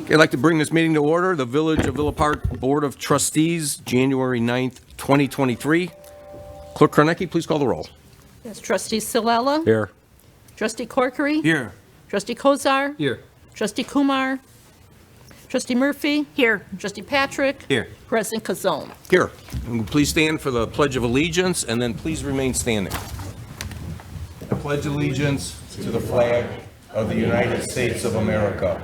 Okay, I'd like to bring this meeting to order. The Village of Villa Park Board of Trustees, January 9th, 2023. Clerk Kornecki, please call the roll. Yes, Trustee Silella. Here. Trustee Corkery. Here. Trustee Kozar. Here. Trustee Kumar. Trustee Murphy. Here. Trustee Patrick. Here. President Kazone. Here. And please stand for the Pledge of Allegiance, and then please remain standing. I pledge allegiance to the flag of the United States of America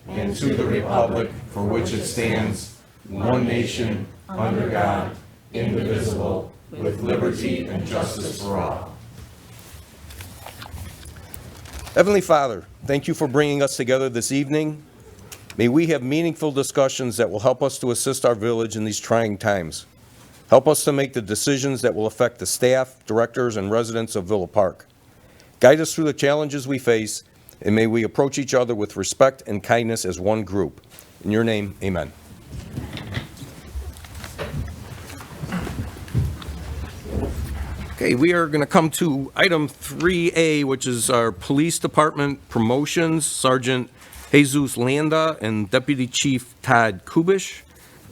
and to the republic for which it stands, one nation, under God, indivisible, with liberty and justice for all. Heavenly Father, thank you for bringing us together this evening. May we have meaningful discussions that will help us to assist our village in these trying times. Help us to make the decisions that will affect the staff, directors, and residents of Villa Park. Guide us through the challenges we face, and may we approach each other with respect and kindness as one group. In your name, amen. Okay, we are going to come to item 3A, which is our Police Department promotions, Sergeant Jesus Landa and Deputy Chief Todd Kubish,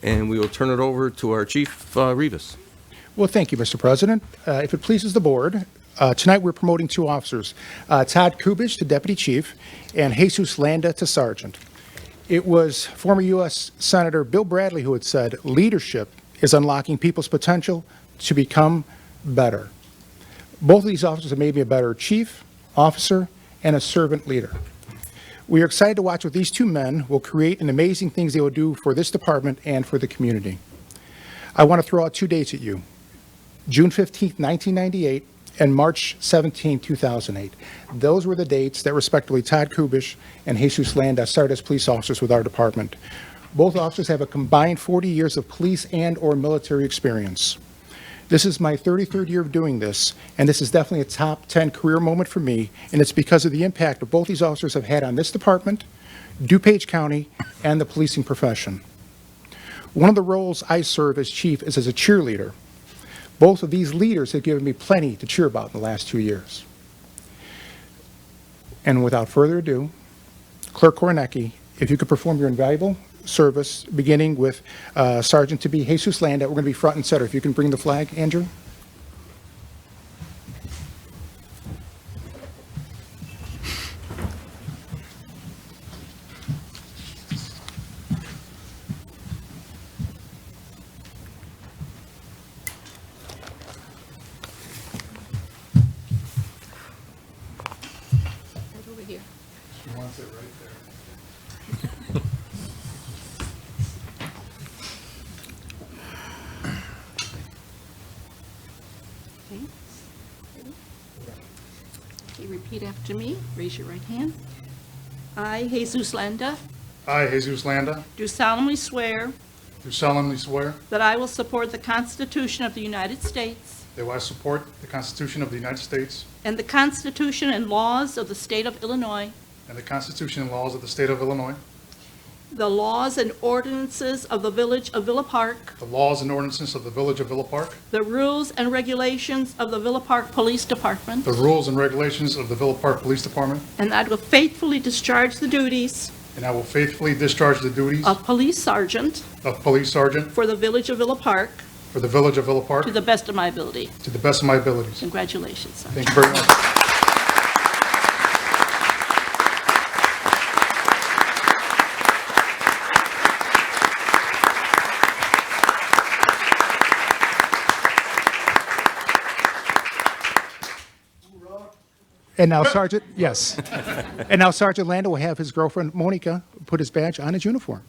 and we will turn it over to our Chief Rivas. Well, thank you, Mr. President. If it pleases the board, tonight we're promoting two officers, Todd Kubish to Deputy Chief and Jesus Landa to Sergeant. It was former U.S. Senator Bill Bradley who had said, leadership is unlocking people's potential to become better. Both of these officers have made me a better chief, officer, and a servant leader. We are excited to watch what these two men will create and amazing things they will do for this department and for the community. I want to throw out two dates at you, June 15th, 1998, and March 17, 2008. Those were the dates that respectively Todd Kubish and Jesus Landa started as police officers with our department. Both officers have a combined 40 years of police and or military experience. This is my 33rd year of doing this, and this is definitely a top 10 career moment for me, and it's because of the impact that both these officers have had on this department, DuPage County, and the policing profession. One of the roles I serve as chief is as a cheerleader. Both of these leaders have given me plenty to cheer about in the last 2 years. And without further ado, Clerk Kornecki, if you could perform your invaluable service, beginning with Sergeant to be Jesus Landa. We're going to be front and center. If you can bring the flag, Andrew. Right over here. She wants it right there. Okay. Ready? Okay, repeat after me. Raise your right hand. I, Jesus Landa, I, Jesus Landa, do solemnly swear do solemnly swear that I will support the Constitution of the United States that I support the Constitution of the United States and the Constitution and laws of the State of Illinois, and the Constitution and laws of the State of Illinois, the laws and ordinances of the Village of Villa Park, the laws and ordinances of the Village of Villa Park, the rules and regulations of the Villa Park Police Department, the rules and regulations of the Villa Park Police Department, and I will faithfully discharge the duties and I will faithfully discharge the duties of Police Sergeant of Police Sergeant for the Village of Villa Park for the Village of Villa Park to the best of my ability. to the best of my abilities. Congratulations, sir. Thank you very much. And now Sergeant, yes. And now Sergeant Landa will have his girlfriend, Monica, put his badge on his uniform.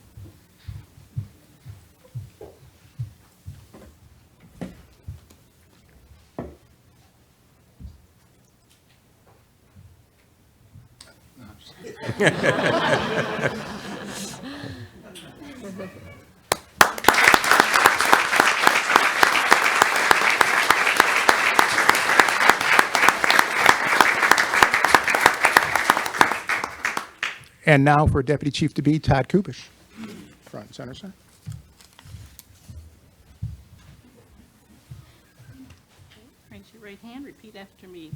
And now for Deputy Chief to be Todd Kubish. Front and center, sir. Raise your right hand, repeat after me.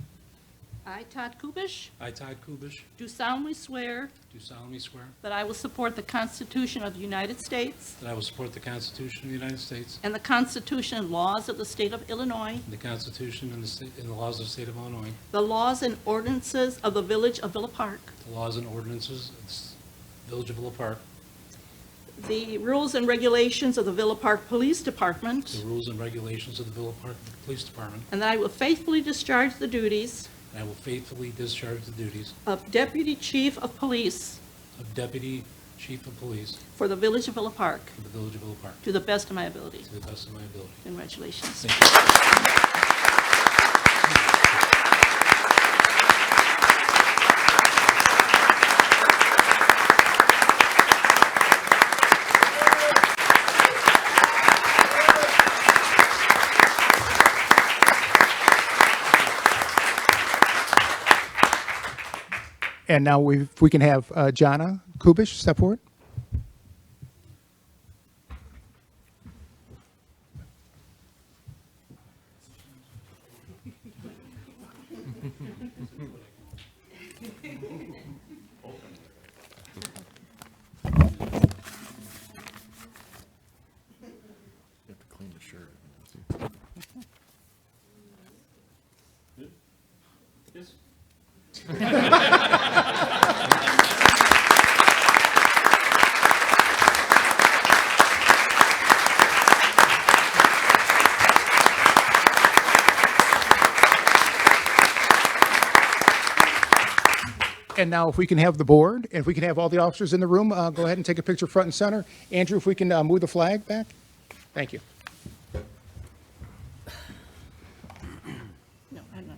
I, Todd Kubish, I, Todd Kubish, do solemnly swear do solemnly swear that I will support the Constitution of the United States that I will support the Constitution of the United States and the Constitution and laws of the State of Illinois, and the Constitution and the laws of the State of Illinois, the laws and ordinances of the Village of Villa Park, the laws and ordinances of the Village of Villa Park, the rules and regulations of the Villa Park Police the Department, rules and regulations of the Villa Park Police Department, and that I will faithfully discharge the duties and I will faithfully discharge the duties of Deputy Chief of Police of Deputy Chief of Police for the Village of Villa Park for the Village of Villa Park to the best of my ability. to the best of my ability. Congratulations. Thank you. And now if we can have Jana Kubish step forward. And now if we can have the board, and if we can have all the officers in the room, go ahead and take a picture front and center. Andrew, if we can move the flag back. Thank you. No, I'm not.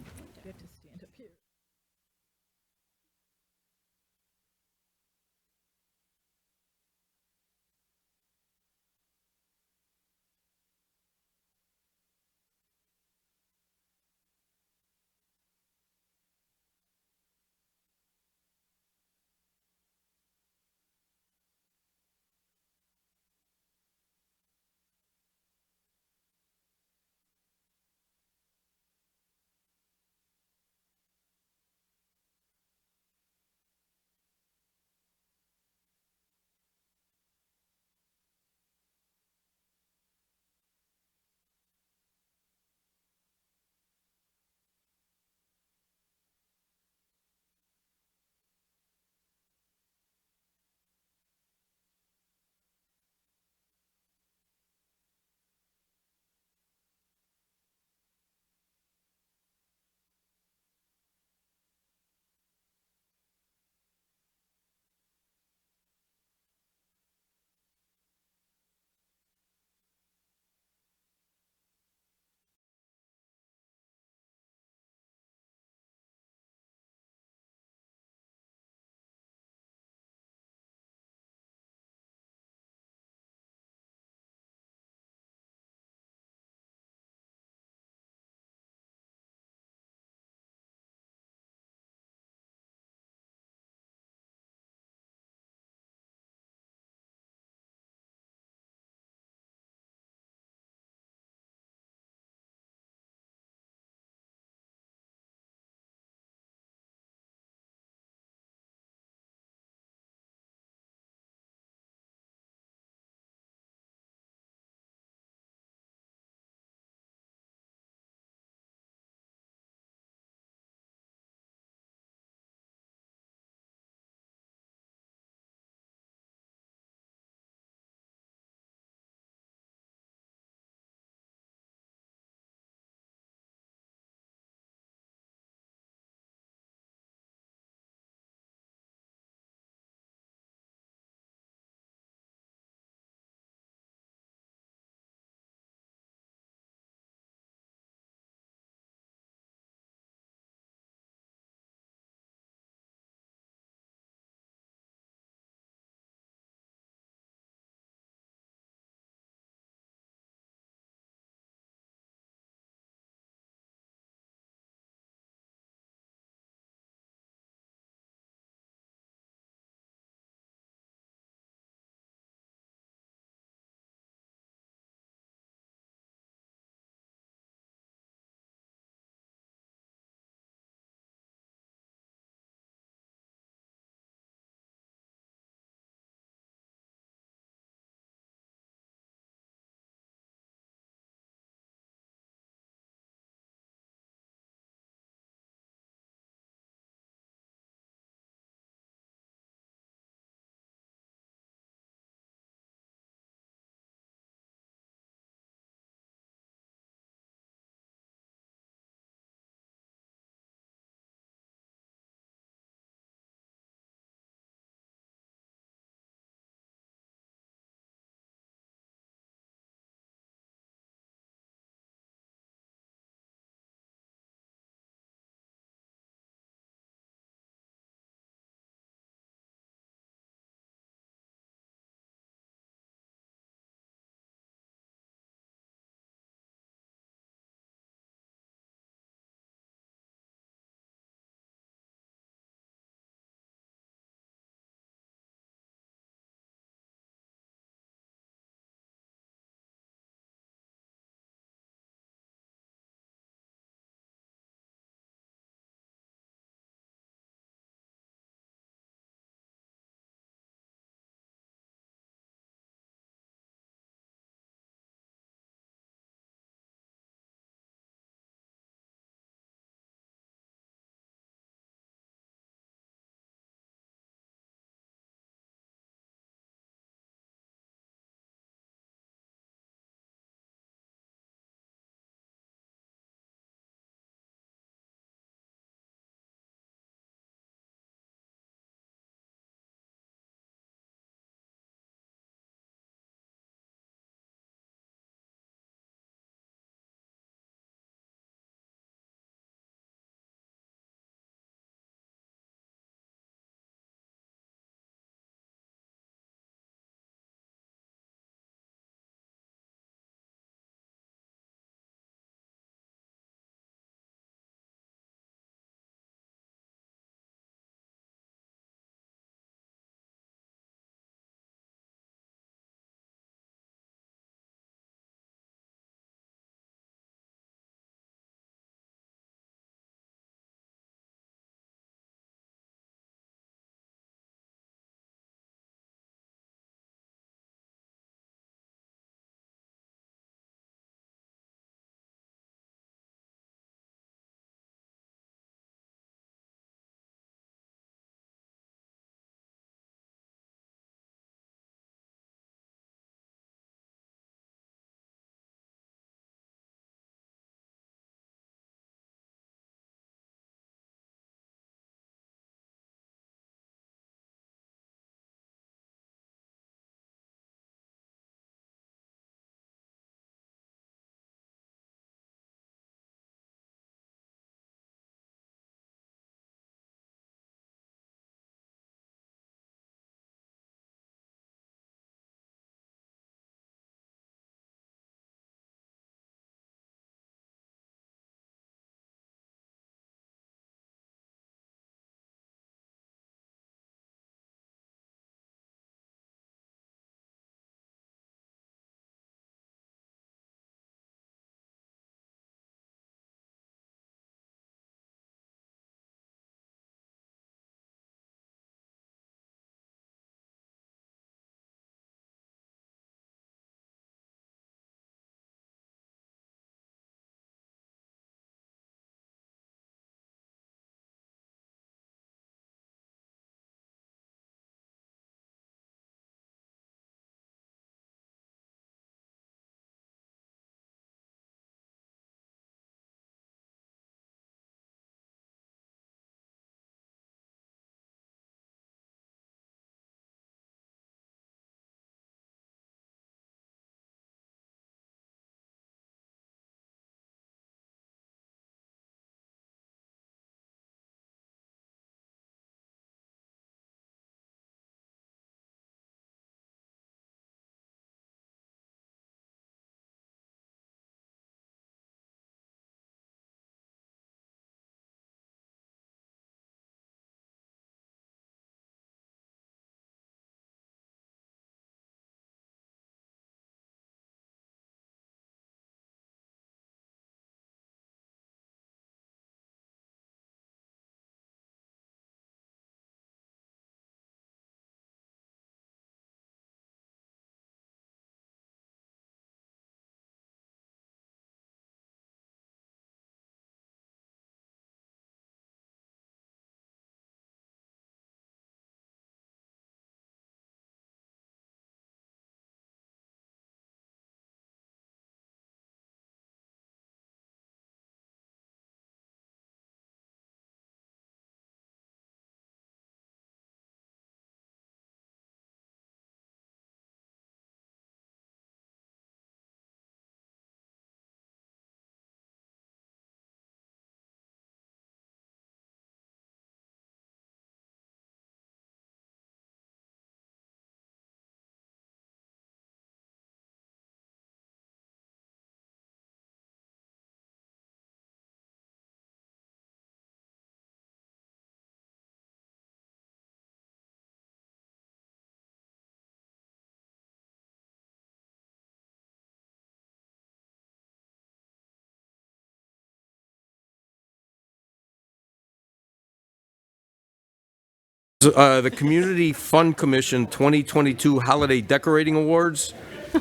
The Community Fund Commission 2022 Holiday Decorating Awards.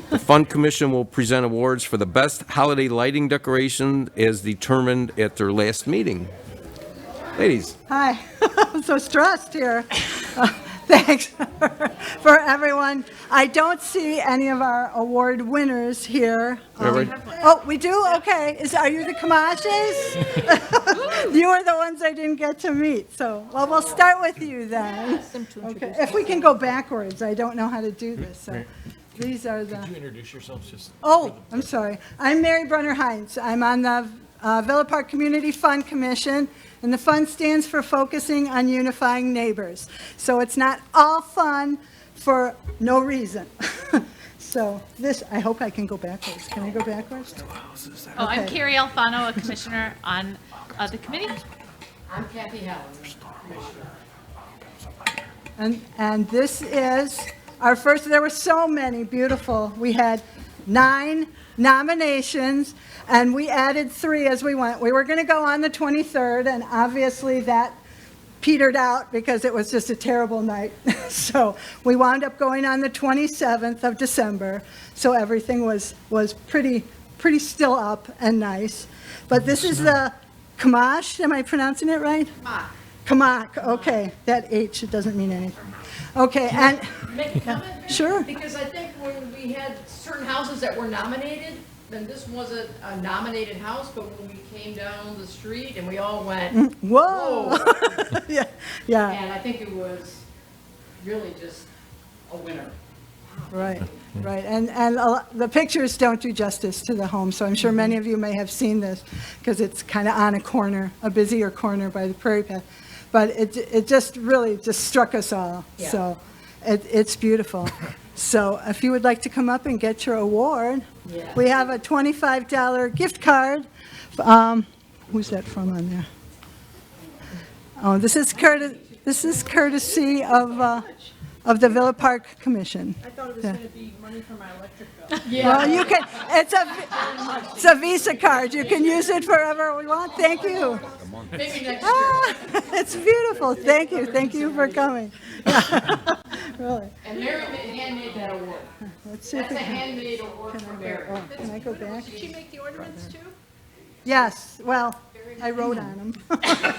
The Fund Commission will present awards for the best holiday lighting decoration as determined at their last meeting. Ladies, Hi, I'm so stressed here. Thanks for everyone. I don't see any of our award winners here. Oh, we do? Okay. Are you the Kamashes? You are the ones I didn't get to meet, so, well, we'll start with you then. Okay. If we can go backwards, I don't know how to do this, so. These are the. Could you introduce yourselves just? Oh, I'm sorry. I'm Mary Brunner Hines. I'm on the Villa Park Community Fund Commission, and the fund stands for Focusing on Unifying Neighbors. So it's not all fun for no reason. So this, I hope I can go backwards. Can I go backwards? Oh, I'm Okay. Carrie Alfano, a commissioner on the committee. I'm Kathy Howard. And this is our first, there were so many beautiful. We had 9 nominations, and we added 3 as we went. We were going to go on the 23rd, and obviously that petered out because it was just a terrible night. So we wound up going on the 27th of December, so everything was pretty still up and nice. But this is the Kamash, am I pronouncing it right? Kamak, okay. That H, it doesn't mean anything. Okay, and, Make a comment? sure. Because I think when we had certain houses that were nominated, then this wasn't a nominated house, but when we came down the street and we all went, Whoa. Yeah, yeah, and I think it was really just a winner. right, right. And the pictures don't do justice to the home, so I'm sure many of you may have seen this because it's kind of on a corner, a busier corner by the Prairie Path. But it just really just struck us all. Yeah. So it's beautiful. So if you would like to come up and get your award, Yeah. we have a $25 gift card. Who's that from on there? Oh, this is courtesy of the Villa Park Commission. I thought it was going to be money for my electric bill. Well, you can, it's a Visa card. You can use it forever we want. Thank you. Maybe next year. Ah, it's beautiful. Thank you. Thank you for coming. Really. And Mary handmade that award. Let's see if That's we a can. handmade award from Mary. Oh, can I go back? Did she make the ornaments too? Yes, well, I wrote on them. I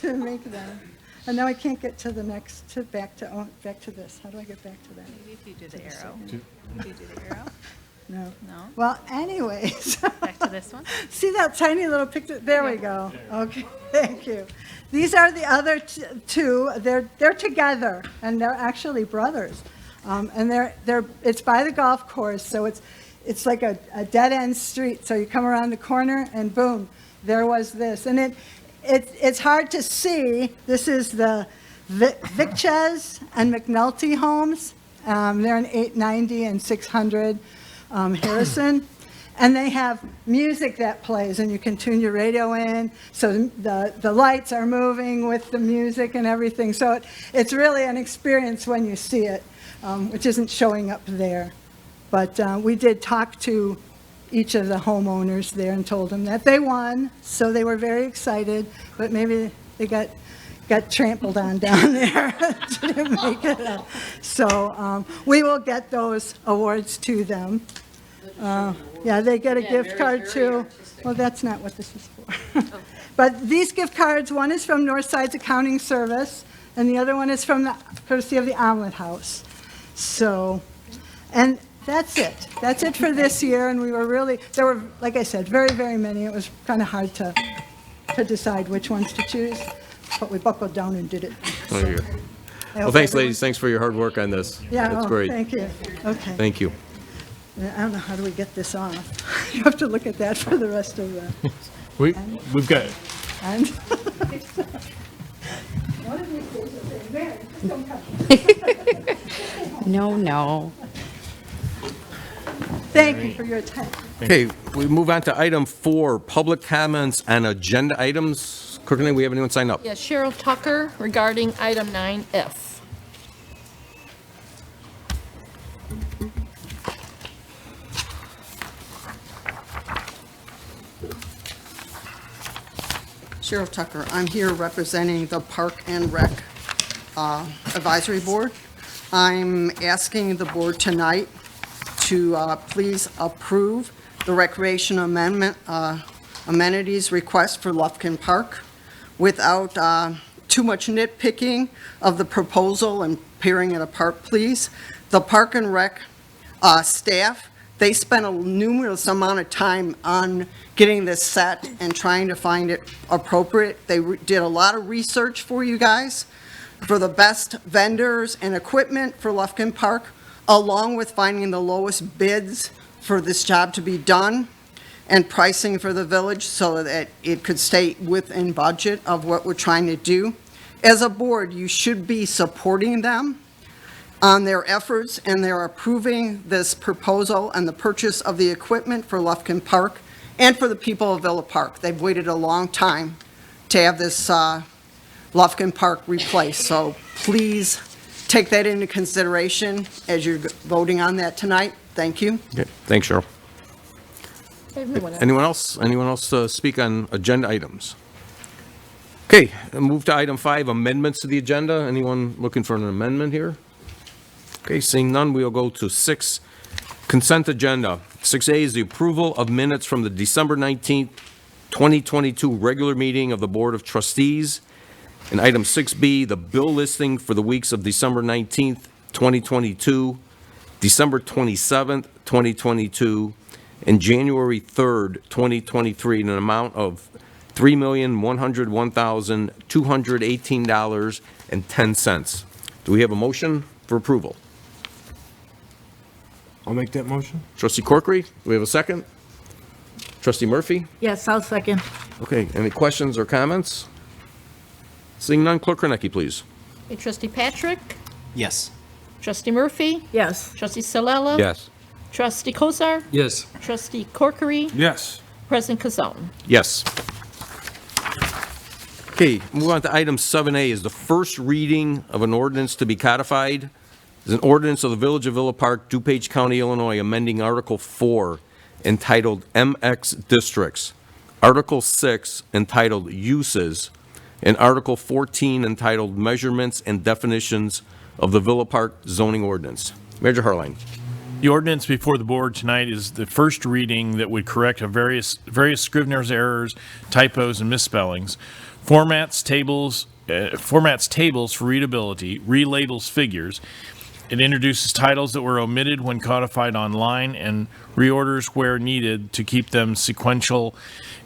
didn't make them. And now I can't get to the next, back to this. How do I get back to that? Maybe if you do the arrow. Maybe you do the arrow. No. No? Well, anyways. Back to this one? See that tiny little picture? There we go. Okay, thank you. These are the other 2. They're together, and they're actually brothers. And it's by the golf course, so it's like a dead-end street. So you come around the corner, and boom, there was this. And it's hard to see. This is the Vichez and McNulty homes. They're in 890 and 600 Harrison. And they have music that plays, and you can tune your radio in. So the lights are moving with the music and everything. So it's really an experience when you see it, which isn't showing up there. But we did talk to each of the homeowners there and told them that they won. So they were very excited, but maybe they got trampled on down there. Didn't make it up. So we will get those awards to them. Yeah, they get a gift card too. Well, that's not what this is for. But these gift cards, one is from Northside's Accounting Service, and the other one is from the courtesy of the Omelet House. So, and that's it. That's it for this year, and we were really, there were, like I said, very, very many. It was kind of hard to decide which ones to choose, but we buckled down and did it. Oh, yeah. I Well, hope thanks, everyone- ladies. Thanks for your hard work on this. Yeah, That's oh, great. thank you. Okay. Thank you. I don't know, how do we get this off? You have to look at that for the rest of the, We've got and. One of these days, I'll say, Mary, just don't come. No. Thank you for your time. Okay, we move on to item 4, public comments on agenda items. Courtney, we have anyone sign up? Yes, Cheryl Tucker regarding item 9F. Cheryl Tucker. I'm here representing the Park and Rec Advisory Board. I'm asking the board tonight to please approve the recreation amendment, amenities request for Lufkin Park without too much nitpicking of the proposal and tearing it apart, please. The Park and Rec staff, they spent a numerous amount of time on getting this set and trying to find it appropriate. They did a lot of research for you guys, for the best vendors and equipment for Lufkin Park, along with finding the lowest bids for this job to be done and pricing for the village so that it could stay within budget of what we're trying to do. As a board, you should be supporting them on their efforts, and they're approving this proposal and the purchase of the equipment for Lufkin Park and for the people of Villa Park. They've waited a long time to have this Lufkin Park replaced, so please take that into consideration as you're voting on that tonight. Thank you. Okay, thanks, Cheryl. Everyone else. Anyone else? Anyone else to speak on agenda items? Okay, move to item 5, amendments to the agenda. Anyone looking for an amendment here? Okay, seeing none, we'll go to 6, consent agenda. 6A is the approval of minutes from the December 19th, 2022 regular meeting of the Board of Trustees. And item 6B, the bill listing for the weeks of December 19th, 2022, December 27th, 2022, and January 3rd, 2023, in an amount of $3,101,218.10. Do we have a motion for approval? I'll make that motion. Trustee Corkery, do we have a second? Trustee Murphy? Yes, I'll second. Okay, any questions or comments? Seeing none, Clerk Kornecki, please. Okay, Trustee Patrick, Yes. Trustee Murphy, Yes. Trustee Salella. Yes. Trustee Kozar, Yes. Trustee Corkery, Yes. President Kazone. Yes. Okay, move on to item 7A, is the first reading of an ordinance to be codified. Is an ordinance of the Village of Villa Park, DuPage County, Illinois, amending Article 4 entitled MX Districts, Article 6 entitled Uses, and Article 14 entitled Measurements and Definitions of the Villa Park zoning ordinance. Major Harline. The ordinance before the board tonight is the first reading that would correct various Scrivener's errors, typos, and misspellings, formats tables for readability, relabels figures. It introduces titles that were omitted when codified online and reorders where needed to keep them sequential.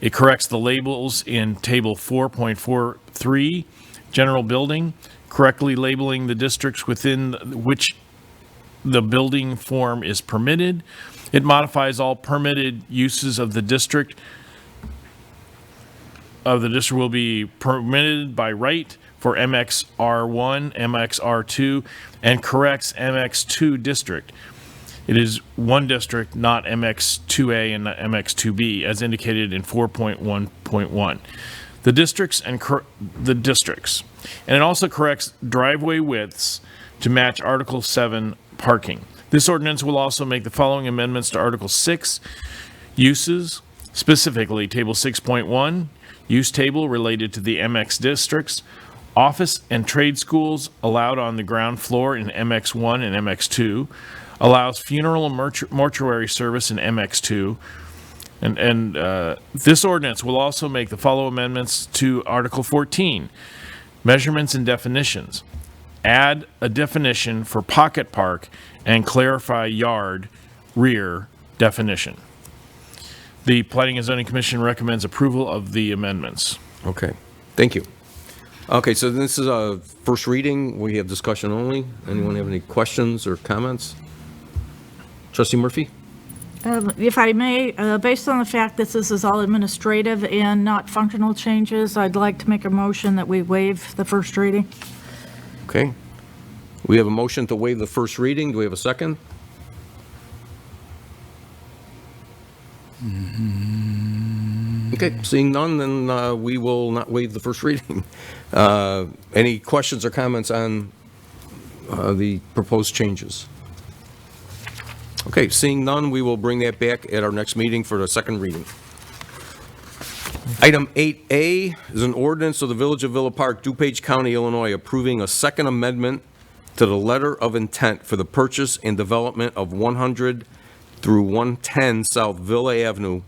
It corrects the labels in Table 4.43, General Building, correctly labeling the districts within which the building form is permitted. It modifies all permitted uses of the district. Will be permitted by right for MXR1, MXR2, and corrects MX2 district. It is one district, not MX2A and not MX2B, as indicated in 4.1.1. The districts. And it also corrects driveway widths to match Article 7 parking. This ordinance will also make the following amendments to Article 6, uses, specifically Table 6.1, use table related to the MX districts, office and trade schools allowed on the ground floor in MX1 and MX2, allows funeral and mortuary service in MX2, and this ordinance will also make the following amendments to Article 14, measurements and definitions. Add a definition for pocket park and clarify yard rear definition. The Planning and Zoning Commission recommends approval of the amendments. Okay, thank you. Okay, so this is a first reading. We have discussion only. Anyone have any questions or comments? Trustee Murphy? If I may, based on the fact that this is all administrative and not functional changes, I'd like to make a motion that we waive the first reading. Okay. We have a motion to waive the first reading. Do we have a second? Okay, seeing none, then we will not waive the first reading. Any questions or comments on the proposed changes? Okay, seeing none, we will bring that back at our next meeting for the second reading. Item 8A is an ordinance of the Village of Villa Park, DuPage County, Illinois, approving a second amendment to the letter of intent for the purchase and development of 100 through 110 South Villa Avenue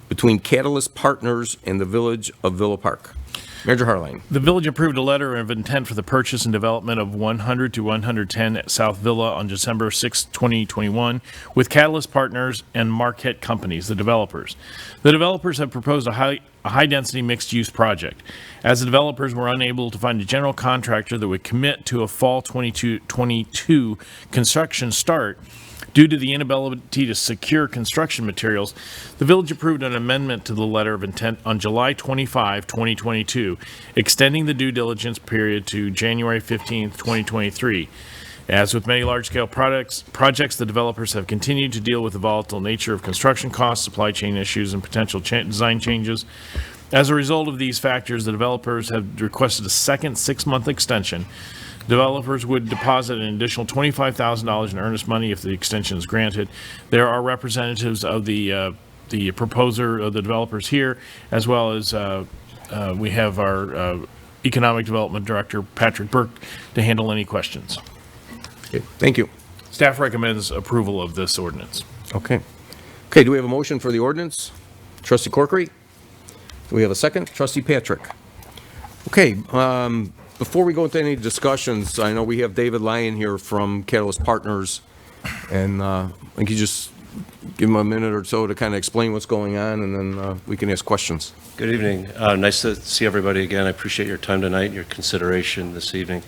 between Catalyst Partners and the Village of Villa Park. Manager Harline. The village approved a letter of intent for the purchase and development of 100 to 110 at South Villa on December 6, 2021, with Catalyst Partners and Marquette Companies, the developers. The developers have proposed a high-density mixed-use project. As the developers were unable to find a general contractor that would commit to a fall 2022 construction start, due to the inability to secure construction materials, the village approved an amendment to the letter of intent on July 25, 2022, extending the due diligence period to January 15, 2023. As with many large-scale projects, the developers have continued to deal with the volatile nature of construction costs, supply chain issues, and potential design changes. As a result of these factors, the developers have requested a second 6-month extension. Developers would deposit an additional $25,000 in earnest money if the extension is granted. There are representatives of the proposer, of the developers here, as well as we have our Economic Development Director, Patrick Burke, to handle any questions. Okay, thank you. Staff recommends approval of this ordinance. Okay. Okay, do we have a motion for the ordinance? Trustee Corkery? Do we have a second? Trustee Patrick? Okay, before we go into any discussions, I know we have David Lyon here from Catalyst Partners, and I think you just give him a minute or so to kind of explain what's going on, and then we can ask questions. Good evening. Nice to see everybody again. I appreciate your time tonight and your consideration this evening.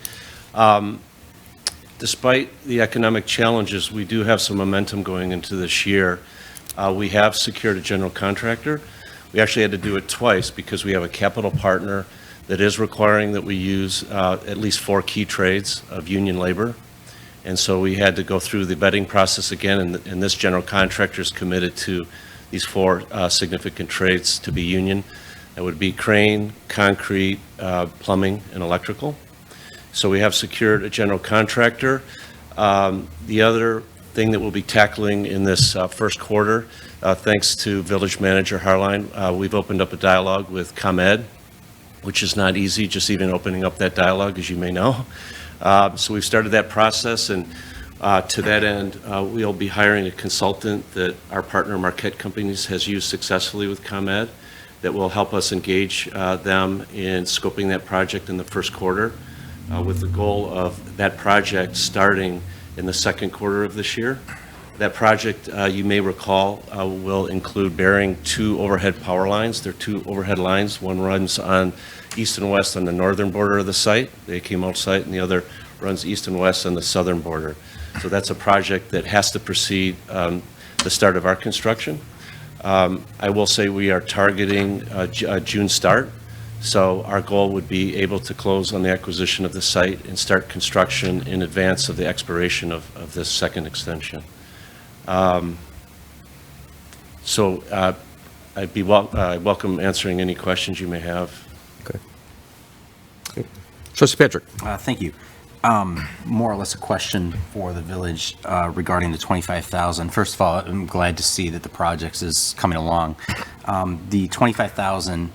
Despite the economic challenges, we do have some momentum going into this year. We have secured a general contractor. We actually had to do it twice because we have a capital partner that is requiring that we use at least 4 key trades of union labor. And so we had to go through the vetting process again, and this general contractor is committed to these 4 significant trades to be union. That would be crane, concrete, plumbing, and electrical. So we have secured a general contractor. The other thing that we'll be tackling in this first quarter, thanks to Village Manager Harline, we've opened up a dialogue with ComEd, which is not easy, just even opening up that dialogue, as you may know. So we've started that process, and to that end, we'll be hiring a consultant that our partner Marquette Companies has used successfully with ComEd that will help us engage them in scoping that project in the first quarter, with the goal of that project starting in the second quarter of this year. That project, you may recall, will include burying 2 overhead power lines. There are 2 overhead lines. One runs on east and west on the northern border of the site, the AKMO site, and the other runs east and west on the southern border. So that's a project that has to precede the start of our construction. I will say we are targeting a June start. So our goal would be able to close on the acquisition of the site and start construction in advance of the expiration of this second extension. So I'd be welcome answering any questions you may have. Okay. Trustee Patrick. Thank you. More or less a question for the village regarding the $25,000. First of all, I'm glad to see that the project is coming along. The $25,000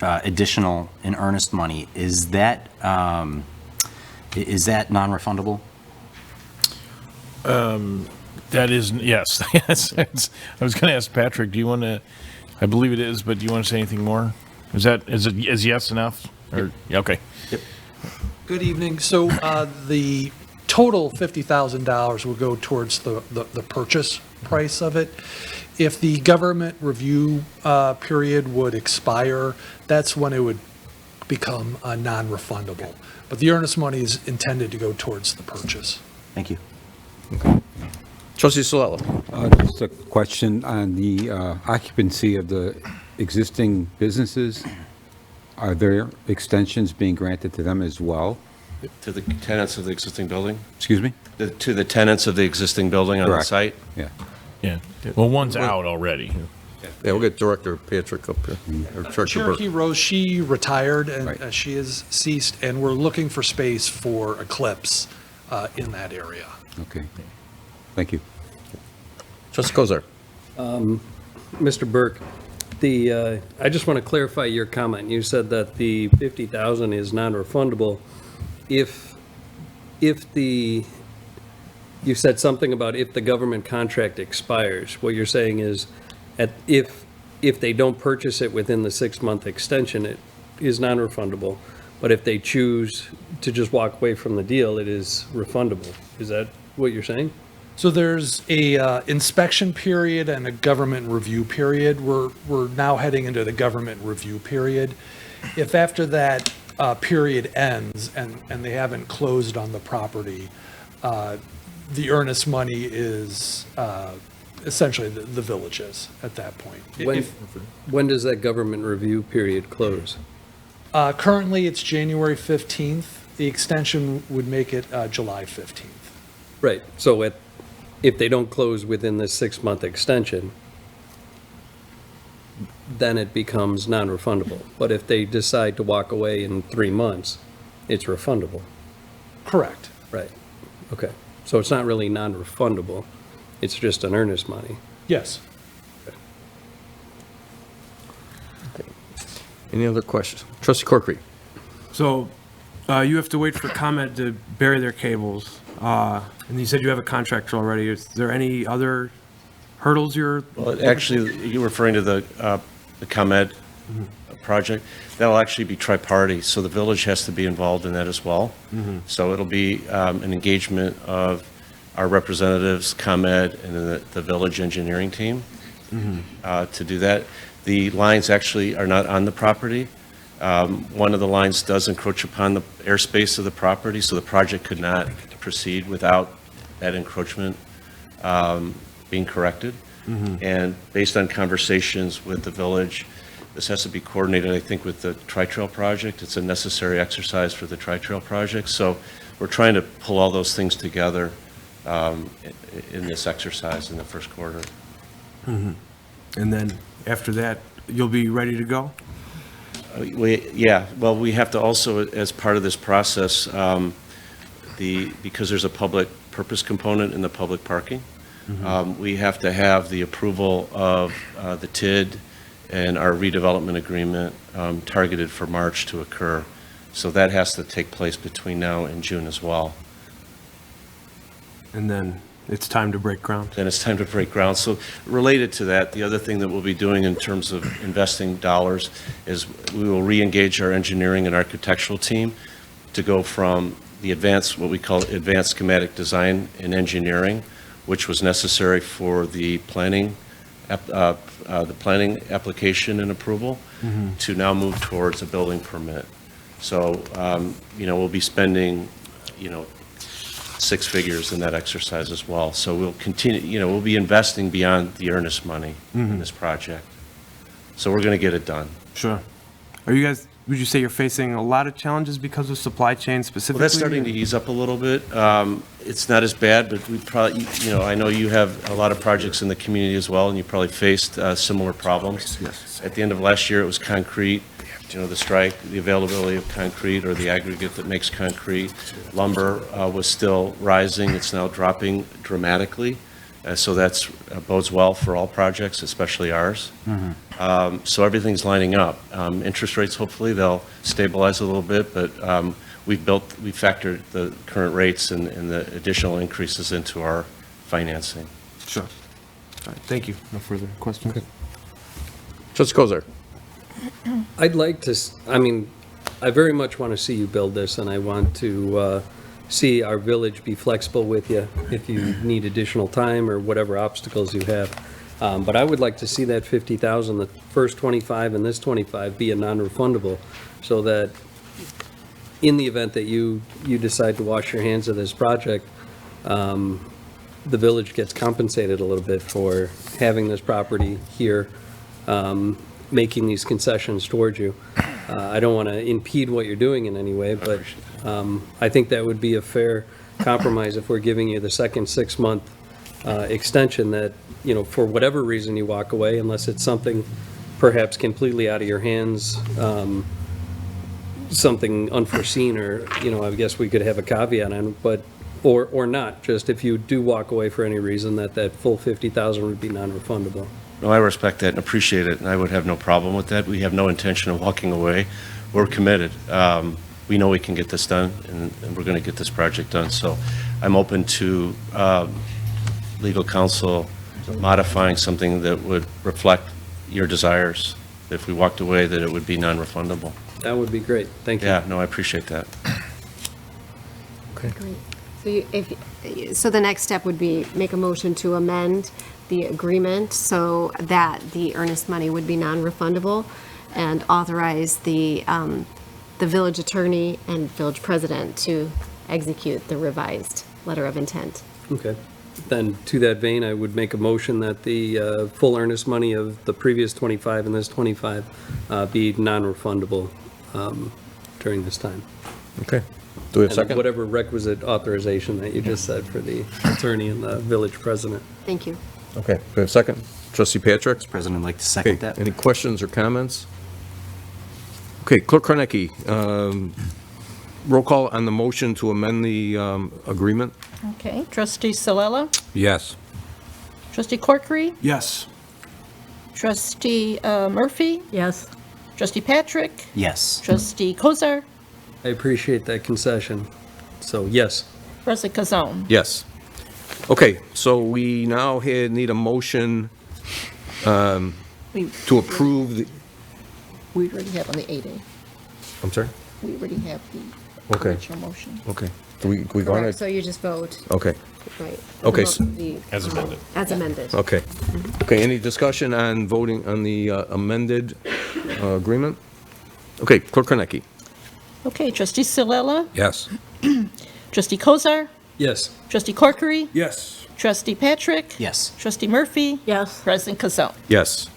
additional in earnest money, is that non-refundable? That is, yes. Yes. I was going to ask Patrick, do you want to, I believe it is, but do you want to say anything more? Is yes enough? Or, yeah, okay. Yep. Good evening. So the total $50,000 will go towards the purchase price of it. If the government review period would expire, that's when it would become non-refundable. But the earnest money is intended to go towards the purchase. Thank you. Okay. Trustee Solella. Just a question on the occupancy of the existing businesses. Are there extensions being granted to them as well? To the tenants of the existing building? Excuse me? To the tenants of the existing building on the site? Yeah. Yeah. Well, one's out already. Yeah, we'll get Director Patrick up here. Or Director Cherokee Burke. Rose, she retired and Right. she is ceased, and we're looking for space for Eclipse in that area. Okay. Thank you. Trustee Kozar. Mr. Burke, I just want to clarify your comment. You said that the 50,000 is non-refundable. If the, you said something about if the government contract expires. What you're saying is, if they don't purchase it within the 6-month extension, it is non-refundable. But if they choose to just walk away from the deal, it is refundable. Is that what you're saying? So there's a inspection period and a government review period. We're now heading into the government review period. If after that period ends and they haven't closed on the property, the earnest money is essentially the village's at that point. When does that government review period close? Currently, it's January 15th. The extension would make it July 15th. Right, so if they don't close within the 6-month extension, then it becomes non-refundable. But if they decide to walk away in 3 months, it's refundable. Correct. Right, okay. So it's not really non-refundable, it's just an earnest money. Yes. Any other questions? Trustee Corkery? So you have to wait for ComEd to bury their cables. And you said you have a contractor already. Is there any other hurdles you're? Well, actually, you're referring to the ComEd project. That'll actually be tri-party, so the village has to be involved in that as well. So it'll be an engagement of our representatives, ComEd, and then the village engineering team to do that. The lines actually are not on the property. One of the lines does encroach upon the airspace of the property, so the project could not proceed without that encroachment being corrected. And based on conversations with the village, this has to be coordinated, I think, with the Tri-Trail project. It's a necessary exercise for the Tri-Trail project. So we're trying to pull all those things together in this exercise in the first quarter. And then after that, you'll be ready to go? Yeah, well, we have to also, as part of this process, because there's a public purpose component in the public parking, we have to have the approval of the TID and our redevelopment agreement targeted for March to occur. So that has to take place between now and June as well. And then it's time to break ground? Then it's time to break ground. So related to that, the other thing that we'll be doing in terms of investing dollars is we will re-engage our engineering and architectural team to go from the advanced, what we call advanced schematic design and engineering, which was necessary for the planning application and approval, to now move towards a building permit. So, we'll be spending, 6 figures in that exercise as well. So we'll continue, we'll be investing beyond the earnest money in this project. So we're going to get it done. Sure. Are you guys, would you say you're facing a lot of challenges because of supply chain specifically? Well, that's starting to ease up a little bit. It's not as bad, but we probably, I know you have a lot of projects in the community as well, and you probably faced similar problems. Yes. At the end of last year, it was concrete. The strike, the availability of concrete or the aggregate that makes concrete. Lumber was still rising. It's now dropping dramatically. So that bodes well for all projects, especially ours. So everything's lining up. Interest rates, hopefully, they'll stabilize a little bit, but we factored the current rates and the additional increases into our financing. Sure. All right, thank you. No further questions. Trustee Kozar. I'd like to, I very much want to see you build this, and I want to see our village be flexible with you if you need additional time or whatever obstacles you have. But I would like to see that 50,000, the first 25 and this 25, be a non-refundable, so that in the event that you decide to wash your hands of this project, the village gets compensated a little bit for having this property here, making these concessions towards you. I don't want to impede what you're doing in any way, but I think that would be a fair compromise if we're giving you the second 6-month extension that, for whatever reason you walk away, unless it's something perhaps completely out of your hands, something unforeseen, or, I guess we could have a caveat on it, but, or not, just if you do walk away for any reason, that full 50,000 would be non-refundable. No, I respect that and appreciate it, and I would have no problem with that. We have no intention of walking away. We're committed. We know we can get this done, and we're going to get this project done. So I'm open to legal counsel modifying something that would reflect your desires. If we walked away, that it would be non-refundable. That would be great. Thank you. Yeah, no, I appreciate that. Great. So the next step would be make a motion to amend the agreement so that the earnest money would be non-refundable and authorize the village attorney and village president to execute the revised letter of intent. Okay. Then, to that vein, I would make a motion that the full earnest money of the previous 25 and this 25 be non-refundable during this time. Okay. Do we have a And second? whatever requisite authorization that you just said for the attorney and the village president. Thank you. Okay. Do we have a second? Trustee Patrick? President, I'd like to second Okay, that. any questions or comments? Okay, Clerk Kornecki, roll call on the motion to amend the agreement? Okay, trustee Salella, Yes. trustee Corkery, Yes. trustee Murphy, Yes. trustee Patrick, Yes. trustee Kozar, I appreciate that concession. So, yes. President Kazone. Yes. Okay, so we now need a motion We to approve the, we already have on the 8A. I'm sorry? We already have the Okay. original motion. Okay. Do we go on Correct, it? so you just vote, Okay, right? Okay, As amended. As amended. okay. Okay, any discussion on voting on the amended agreement? Okay, Clerk Kornecki. Okay, trustee Salella, Yes. trustee Kozar, Yes. trustee Corkery, Yes. trustee Patrick, Yes. trustee Murphy, Yes. President Kazone. Yes.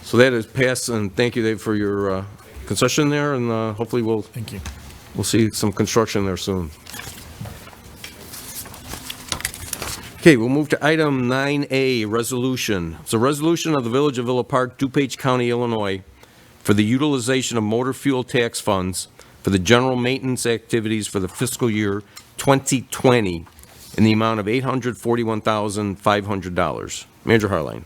So that is passed, and thank you, Dave, for your concession there, and hopefully we'll see some construction there soon. Okay, we'll move to item 9A, resolution. It's a resolution of the Village of Villa Park, DuPage County, Illinois, for the utilization of motor fuel tax funds for the general maintenance activities for the fiscal year 2020 in the amount of $841,500. Manager Harline.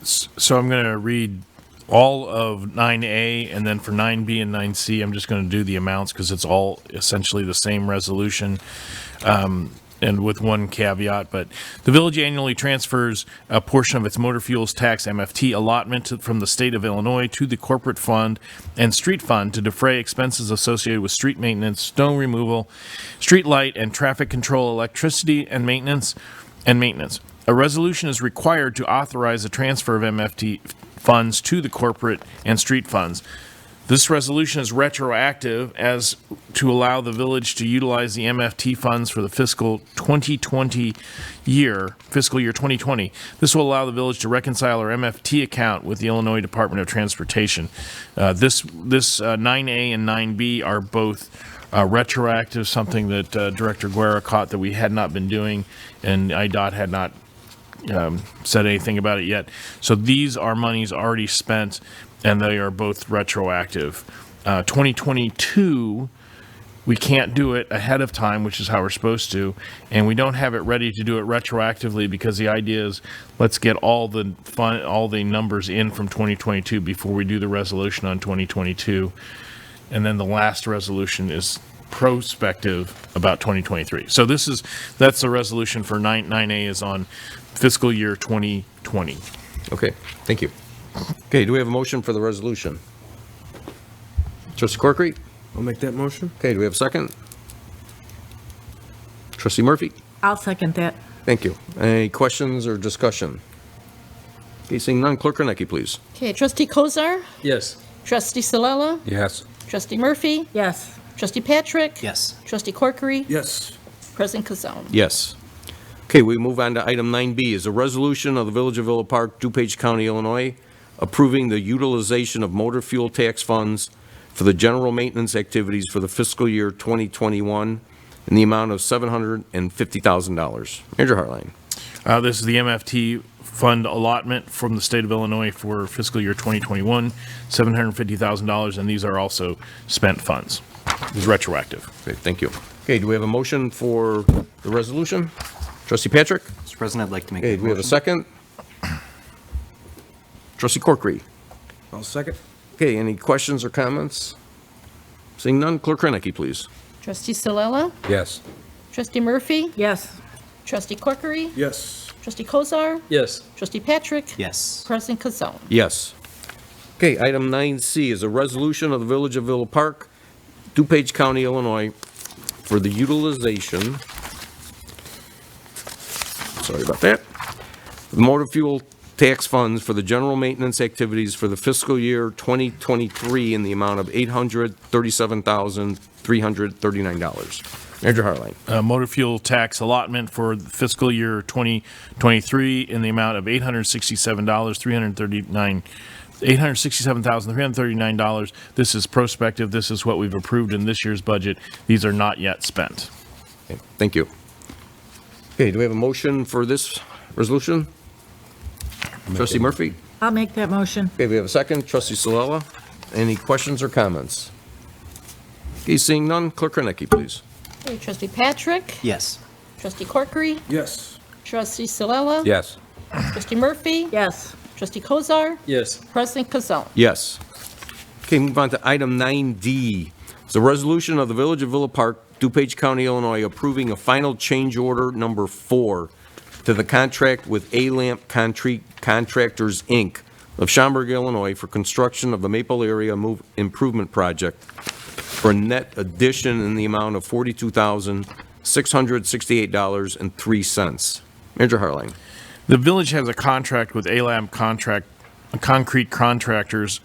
So I'm going to read all of 9A, and then for 9B and 9C, I'm just going to do the amounts because it's all essentially the same resolution, and with one caveat. But the village annually transfers a portion of its motor fuels tax MFT allotment from the state of Illinois to the corporate fund and street fund to defray expenses associated with street maintenance, snow removal, street light and traffic control, electricity and maintenance. A resolution is required to authorize the transfer of MFT funds to the corporate and street funds. This resolution is retroactive as to allow the village to utilize the MFT funds for the fiscal 2020 year, fiscal year 2020. This will allow the village to reconcile our MFT account with the Illinois Department of Transportation. This 9A and 9B are both retroactive, something that Director Guerra caught that we had not been doing, and IDOT had not said anything about it yet. So these are monies already spent, and they are both retroactive. 2022, we can't do it ahead of time, which is how we're supposed to, and we don't have it ready to do it retroactively because the idea is let's get all the numbers in from 2022 before we do the resolution on 2022, and then the last resolution is prospective about 2023. So that's the resolution for 9A is on fiscal year 2020. Okay, thank you. Okay, do we have a motion for the resolution? Trustee Corkery? I'll make that motion. Okay, do we have a second? Trustee Murphy? I'll second that. Thank you. Any questions or discussion? Okay, seeing none, Clerk Kornecki, please. Okay, trustee Kozar, Yes. trustee Salella, Yes. trustee Murphy, Yes. trustee Patrick, Yes. trustee Corkery, Yes. President Kazone. Yes. Okay, we move on to item 9B, is a resolution of the Village of Villa Park, DuPage County, Illinois, approving the utilization of motor fuel tax funds for the general maintenance activities for the fiscal year 2021 in the amount of $750,000. Manager Harline. This is the MFT fund allotment from the state of Illinois for fiscal year 2021, $750,000, and these are also spent funds. This is retroactive. Great, thank you. Okay, do we have a motion for the resolution? Trustee Patrick? Mr. President, I'd like to make Okay, a do we have a motion. second? Trustee Corkery. I'll second. Okay, any questions or comments? Seeing none, Clerk Hrennicke, please. Trustee Salella? Yes. Trustee Murphy? Yes. Trustee Corkery? Yes. Trustee Kozar? Yes. Trustee Patrick? Yes. President Kazone? Yes. Okay, item 9C is a resolution of the Village of Villa Park, DuPage County, Illinois, for the utilization, sorry about that, the motor fuel tax funds for the general maintenance activities for the fiscal year 2023 in the amount of $837,339. Manager Harline. Motor fuel tax allotment for fiscal year 2023 in the amount of $867,339. This is prospective. This is what we've approved in this year's budget. These are not yet spent. Okay, thank you. Okay, do we have a motion for this resolution? Trustee Murphy? I'll make that motion. Okay, we have a second. Trustee Salella? Any questions or comments? Okay, seeing none, Clerk Hrennicke, please. Okay, Trustee Patrick? Yes. Trustee Corkery? Yes. Trustee Salella? Yes. Trustee Murphy? Yes. Trustee Kozar? Yes. President Kazone? Yes. Okay, move on to item 9D. It's a resolution of the Village of Villa Park, DuPage County, Illinois, approving a final change order number 4 to the contract with A-Lamp Contractors, Inc. of Schaumburg, Illinois, for construction of the Maple Area Improvement Project for a net addition in the amount of $42,668.03. Manager Harline. The village has a contract with A-Lamp Concrete Contractors,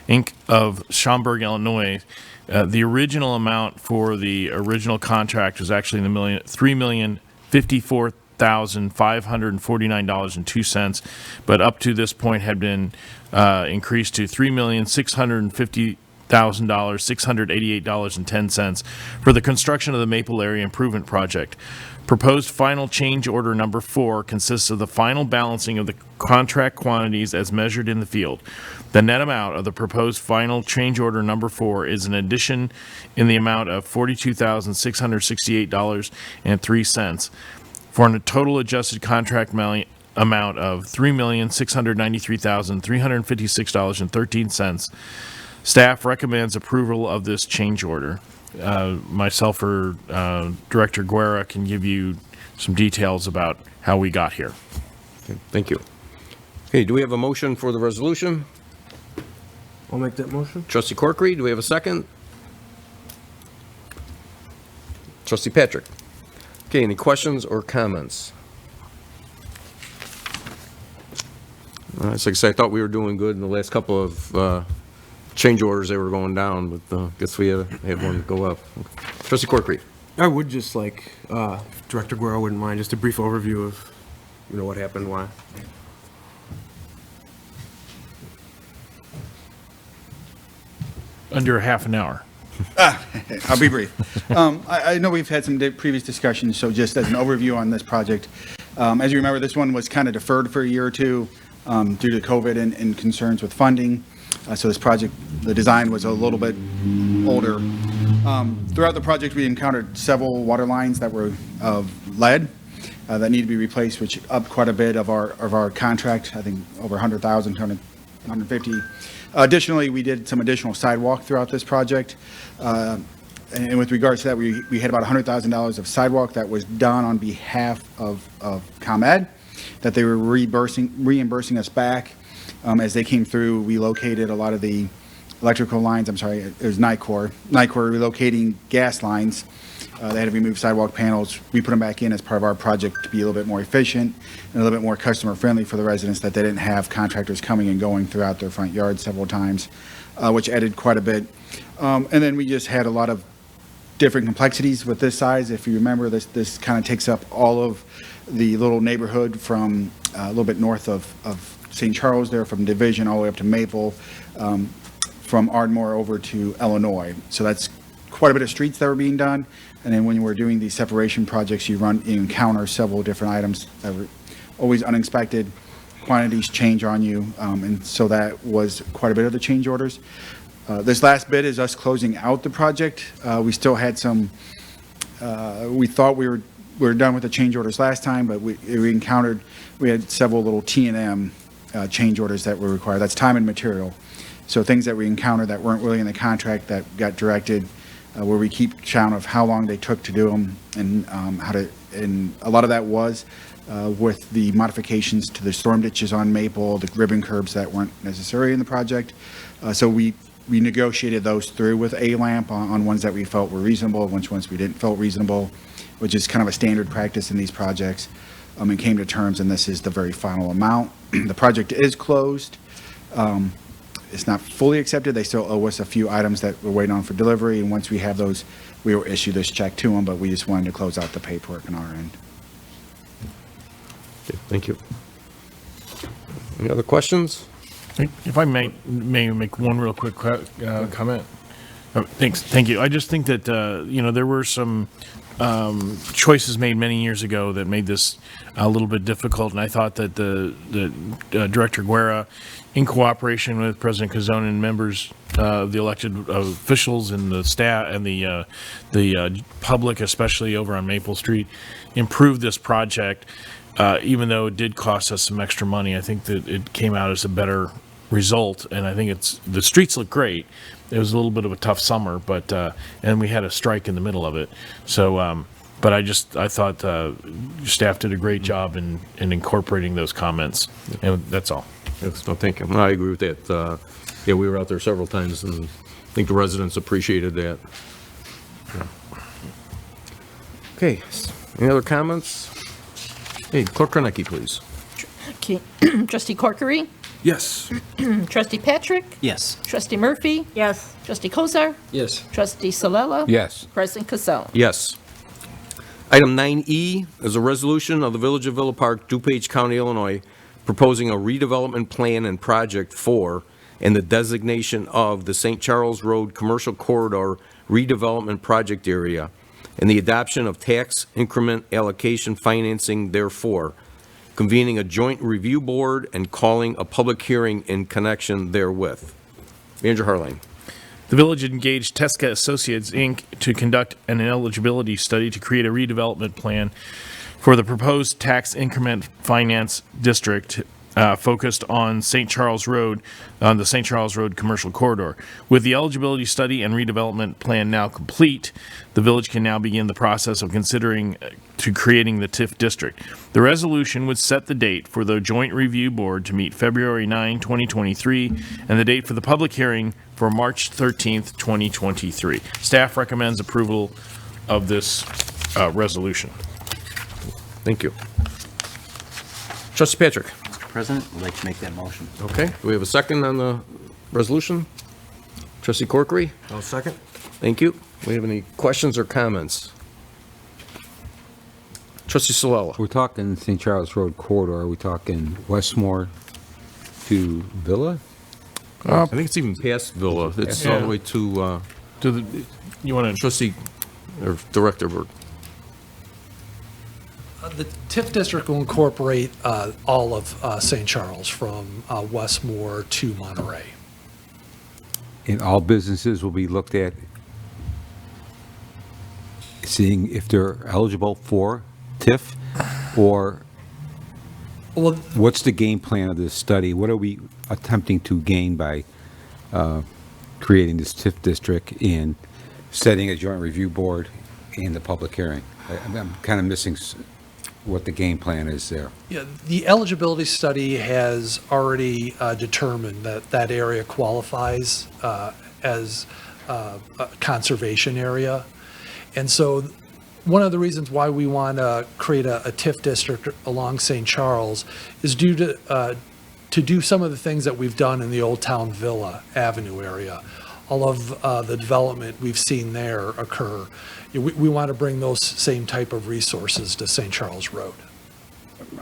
Inc. of Schaumburg, Illinois. The original amount for the original contract was actually $3,054,549.02, but up to this point had been increased to $3,650,688.10 for the construction of the Maple Area Improvement Project. Proposed final change order number 4 consists of the final balancing of the contract quantities as measured in the field. The net amount of the proposed final change order number 4 is an addition in the amount of $42,668.03 for a total adjusted contract amount of $3,693,356.13. Staff recommends approval of this change order. Myself or Director Guerra can give you some details about how we got here. Okay, thank you. Okay, do we have a motion for the resolution? I'll make that motion. Trustee Corkery, do we have a second? Trustee Patrick. Okay, any questions or comments? It's like I said, I thought we were doing good in the last couple of change orders. They were going down, but guess we had one go up. Trustee Corkery. I would just like, Director Guerra wouldn't mind, just a brief overview of, what happened, why. Under half an hour. I'll be brief. I know we've had some previous discussions, so just as an overview on this project, as you remember, this one was kind of deferred for a year or two due to COVID and concerns with funding. So this project, the design was a little bit older. Throughout the project, we encountered several water lines that were of lead that need to be replaced, which upped quite a bit of our contract. I think over 100,000, 150. Additionally, we did some additional sidewalk throughout this project. And with regards to that, we had about $100,000 of sidewalk that was done on behalf of ComEd, that they were reimbursing us back. As they came through, we located a lot of the electrical lines. I'm sorry, it was Nicor. Nicor relocating gas lines. They had to remove sidewalk panels. We put them back in as part of our project to be a little bit more efficient and a little bit more customer friendly for the residents, that they didn't have contractors coming and going throughout their front yard several times, which added quite a bit. And then we just had a lot of different complexities with this size. If you remember, this kind of takes up all of the little neighborhood from a little bit north of St. Charles there, from Division all the way up to Maple, from Ardmore over to Illinois. So that's quite a bit of streets that were being done. And then when we're doing these separation projects, you encounter several different items that were always unexpected. Quantities change on you, and so that was quite a bit of the change orders. This last bit is us closing out the project. We still had some, we thought we were done with the change orders last time, but we had several little T&M change orders that were required. That's time and material. So things that we encountered that weren't really in the contract that got directed, where we keep count of how long they took to do them and and a lot of that was with the modifications to the storm ditches on Maple, the ribbon curbs that weren't necessary in the project. So we negotiated those through with A-LAMP on ones that we felt were reasonable, ones we didn't felt reasonable, which is kind of a standard practice in these projects, and came to terms, and this is the very final amount. The project is closed. It's not fully accepted. They still owe us a few items that we're waiting on for delivery, and once we have those, we will issue this check to them, but we just wanted to close out the paperwork on our end. Okay, thank you. Any other questions? If I may make one real quick comment. Thank you. I just think that, there were some choices made many years ago that made this a little bit difficult, and I thought that the Director Guerra, in cooperation with President Kazone and members of the elected officials and the staff and the public, especially over on Maple Street, improved this project. Even though it did cost us some extra money, I think that it came out as a better result, and I think the streets look great. It was a little bit of a tough summer, but and we had a strike in the middle of it. So, but I thought staff did a great job in incorporating those comments, and that's all. Yes, no, thank you. No, I agree with that. Yeah, we were out there several times, and I think the residents appreciated that. Yeah. Okay, any other comments? Hey, Clerk Kornecki, please. Okay. Trustee Corkery? Yes. Trustee Patrick? Yes. Trustee Murphy? Yes. Trustee Kozar? Yes. Trustee Solella? Yes. President Kazone? Yes. Item 9E is a resolution of the Village of Villa Park, DuPage County, Illinois, proposing a redevelopment plan and project for and the designation of the St. Charles Road Commercial Corridor redevelopment project area and the adoption of tax increment allocation financing therefore, convening a joint review board and calling a public hearing in connection therewith. Manager Harline. The village engaged Tesca Associates, Inc. to conduct an eligibility study to create a redevelopment plan for the proposed tax increment finance district focused on St. Charles Road, on the St. Charles Road Commercial Corridor. With the eligibility study and redevelopment plan now complete, the village can now begin the process of considering to creating the TIF district. The resolution would set the date for the joint review board to meet February 9, 2023, and the date for the public hearing for March 13th, 2023. Staff recommends approval of this resolution. Thank you. Trustee Patrick. Mr. President, I'd like to make that motion. Okay, do we have a second on the resolution? Trustee Corkery? I'll second. Thank you. Do we have any questions or comments? Trustee Solella. We're talking St. Charles Road corridor. Are we talking Westmore to Villa? I think it's even past Villa. It's all the way to the, you want to, Trustee or Director Bird. The TIF district will incorporate all of St. Charles from Westmore to Monterey. And all businesses will be looked at, seeing if they're eligible for TIF, or Well, what's the game plan of this study? What are we attempting to gain by creating this TIF district and setting a joint review board and the public hearing? I'm kind of missing what the game plan is there. yeah, the eligibility study has already determined that that area qualifies as a conservation area. And so one of the reasons why we want to create a TIF district along St. Charles is due to do some of the things that we've done in the Old Town Villa Avenue area. All of the development we've seen there occur. We want to bring those same type of resources to St. Charles Road.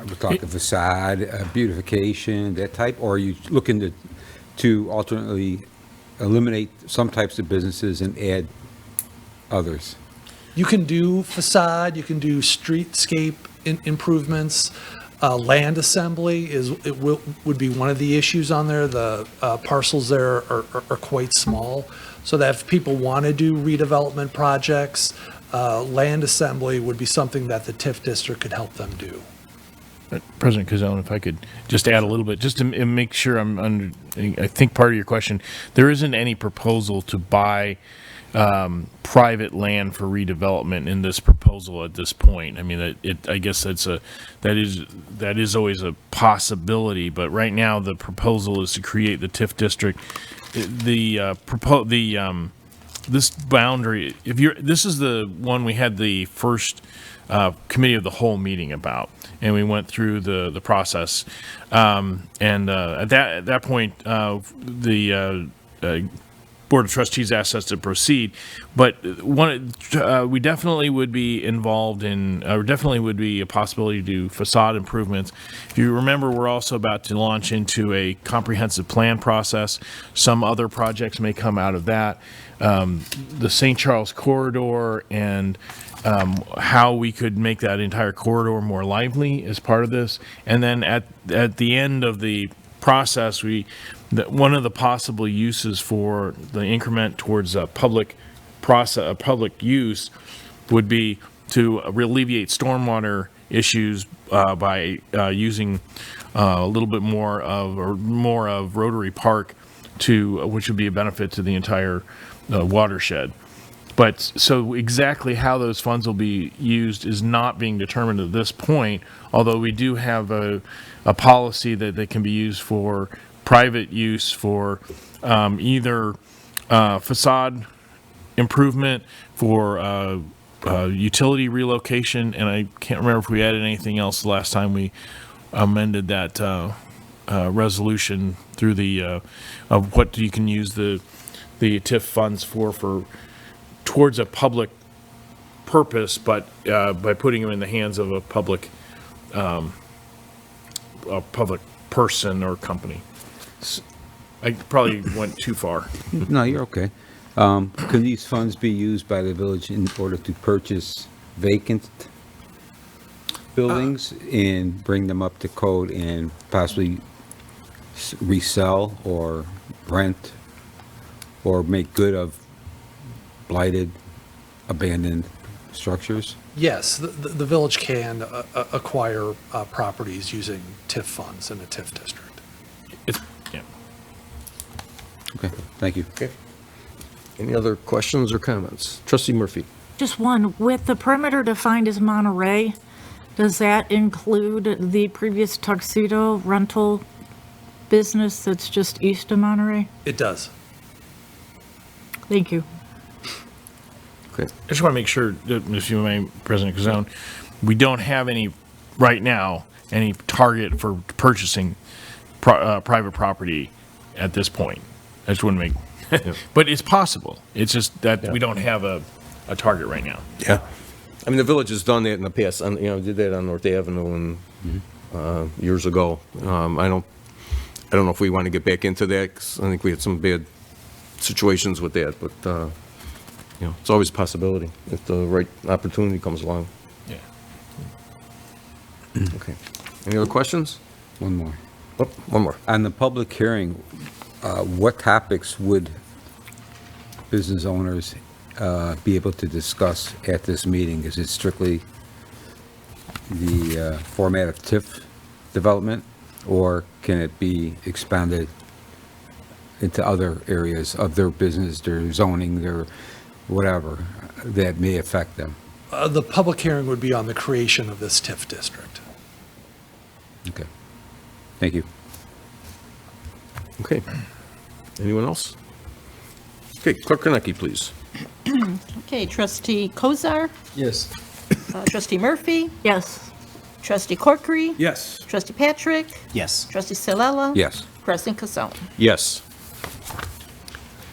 We're talking facade, beautification, that type, or are you looking to alternately eliminate some types of businesses and add others? You can do facade, you can do streetscape improvements. Land assembly would be one of the issues on there. The parcels there are quite small, so that if people want to do redevelopment projects, land assembly would be something that the TIF district could help them do. President Kazone, if I could just add a little bit, just to make sure I'm under, I think part of your question, there isn't any proposal to buy private land for redevelopment in this proposal at this point. I mean, I guess that is always a possibility, but right now the proposal is to create the TIF district. This boundary, this is the one we had the first committee of the whole meeting about, and we went through the process. At that point, the Board of Trustees asked us to proceed, but we definitely would be involved in, or definitely would be a possibility to do facade improvements. If you remember, we're also about to launch into a comprehensive plan process. Some other projects may come out of that. The St. Charles corridor and how we could make that entire corridor more lively as part of this. And then at the end of the process, one of the possible uses for the increment towards a public use would be to alleviate stormwater issues by using a little bit more of Rotary Park, which would be a benefit to the entire watershed. But so exactly how those funds will be used is not being determined at this point, although we do have a policy that they can be used for private use for either facade improvement, for utility relocation, and I can't remember if we added anything else the last time we amended that resolution through the of what you can use the TIF funds for towards a public purpose, but by putting them in the hands of a public person or company. I probably went too far. No, you're okay. Could these funds be used by the village in order to purchase vacant buildings and bring them up to code and possibly resell or rent or make good of blighted, abandoned structures? Yes, the village can acquire properties using TIF funds in a TIF district. Yeah. Okay, thank you. Okay. Any other questions or comments? Trustee Murphy. Just one, with the perimeter defined as Monterey, does that include the previous Tuxedo rental business that's just east of Monterey? It does. Thank you. Okay. I just want to make sure, that, if you may, President Kazone, we don't have right now, any target for purchasing private property at this point. I just want to make, but it's possible. It's just that we don't have a target right now. Yeah. I mean, the village has done that in the past, did that on North Avenue and years ago. I don't know if we want to get back into that, 'cause I think we had some bad situations with that, but it's always a possibility if the right opportunity comes along. Yeah. Okay. Any other questions? One more. Oh, one more. On the public hearing, what topics would business owners be able to discuss at this meeting? Is it strictly the format of TIF development, or can it be expanded into other areas of their business, their zoning, their whatever, that may affect them? The public hearing would be on the creation of this TIF district. Okay. Thank you. Okay. Anyone else? Okay, Clerk Kornecki, please. Okay, Trustee Kozar, Yes. Trustee Murphy, Yes. Trustee Corkery, Yes. Trustee Patrick, Yes. Trustee Silella. Yes. President Kazone. Yes.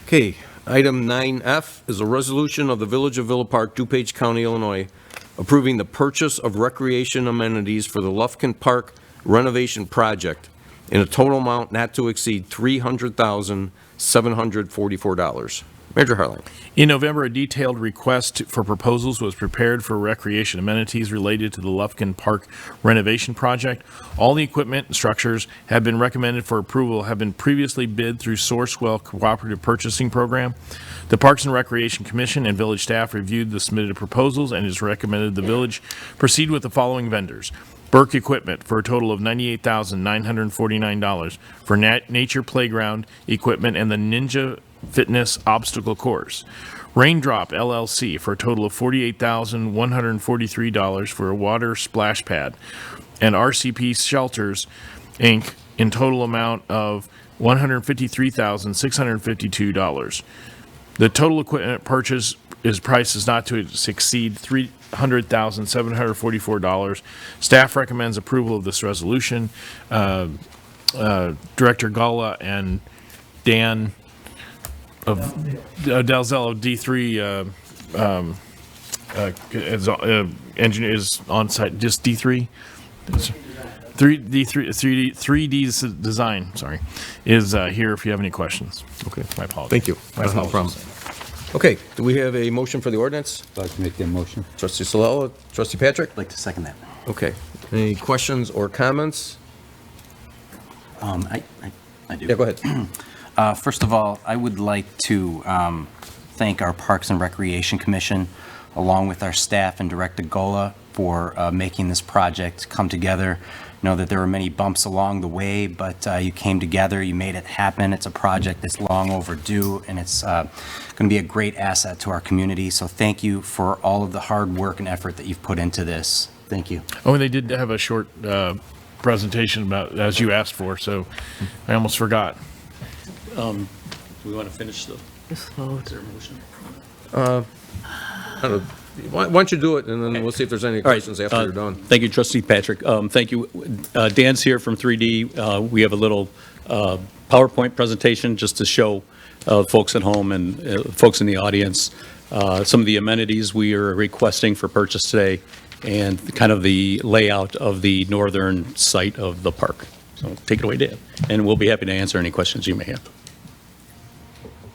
Okay, item 9F is a resolution of the Village of Villa Park, DuPage County, Illinois, approving the purchase of recreation amenities for the Lufkin Park renovation project in a total amount not to exceed $300,744. Major Harlan. In November, a detailed request for proposals was prepared for recreation amenities related to the Lufkin Park renovation project. All the equipment and structures have been recommended for approval, have been previously bid through Sourcewell Cooperative Purchasing Program. The Parks and Recreation Commission and village staff reviewed the submitted proposals and has recommended the village proceed with the following vendors: Burke Equipment for a total of $98,949 for Nature Playground equipment and the Ninja Fitness Obstacle Course. Raindrop LLC for a total of $48,143 for a water splash pad. And RCP Shelters, Inc., in total amount of $153,652. The total equipment purchase price is not to exceed $300,744. Staff recommends approval of this resolution. Director Gala and Dan of Dalzell of D3 engineer is on site. Just D3. 3D's design, sorry, is here if you have any questions. Okay. My apologies. Thank you. My That's no apologies. problem. Okay, do we have a motion for the ordinance? I'd like to make that motion. Trustee Solella, Trustee Patrick? I'd like to second that. Okay. Any questions or comments? I do. Yeah, go ahead. First of all, I would like to thank our Parks and Recreation Commission, along with our staff and Director Gola, for making this project come together. Know that there were many bumps along the way, but you came together, you made it happen. It's a project that's long overdue, and it's going to be a great asset to our community. So thank you for all of the hard work and effort that you've put into this. Thank you. Oh, and they did have a short presentation about, as you asked for, so I almost forgot. Do we want to finish the, Just vote. is there a motion? I don't know. Why don't you do it, and then we'll see if there's any All right, questions after you're done. Thank you, Trustee Patrick. Thank you. Dan's here from 3D. We have a little PowerPoint presentation just to show folks at home and folks in the audience some of the amenities we are requesting for purchase today and kind of the layout of the northern site of the park. So take it away, Dan, and we'll be happy to answer any questions you may have.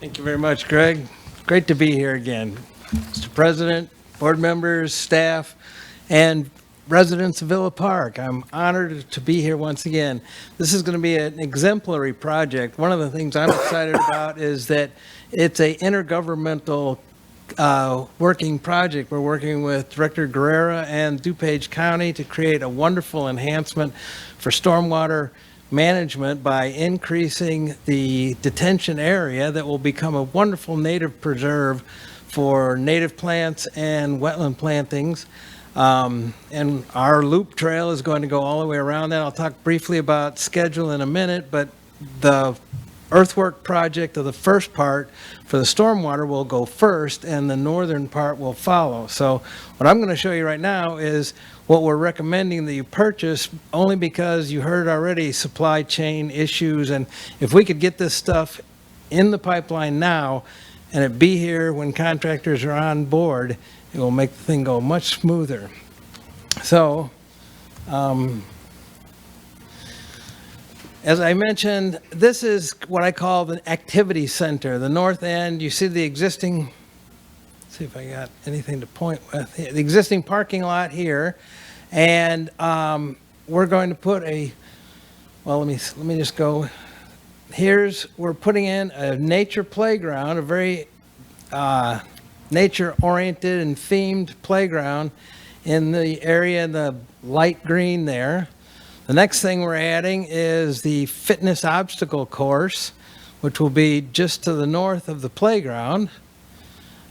Thank you very much, Greg. Great to be here again. Mr. President, board members, staff, and residents of Villa Park, I'm honored to be here once again. This is going to be an exemplary project. One of the things I'm excited about is that it's an intergovernmental working project. We're working with Director Guerrera and DuPage County to create a wonderful enhancement for stormwater management by increasing the detention area that will become a wonderful native preserve for native plants and wetland plantings. And our loop trail is going to go all the way around that. I'll talk briefly about schedule in a minute, but the earthwork project of the first part for the stormwater will go first and the northern part will follow. So what I'm going to show you right now is what we're recommending that you purchase, only because you heard already supply chain issues, and if we could get this stuff in the pipeline now and it be here when contractors are on board, it will make the thing go much smoother. So, as I mentioned, this is what I call the activity center. The north end, you see the existing, let's see if I got anything to point with, the existing parking lot here. And we're going to put a, well, let me just go. We're putting in a nature playground, a very nature-oriented and themed playground in the area in the light green there. The next thing we're adding is the fitness obstacle course, which will be just to the north of the playground.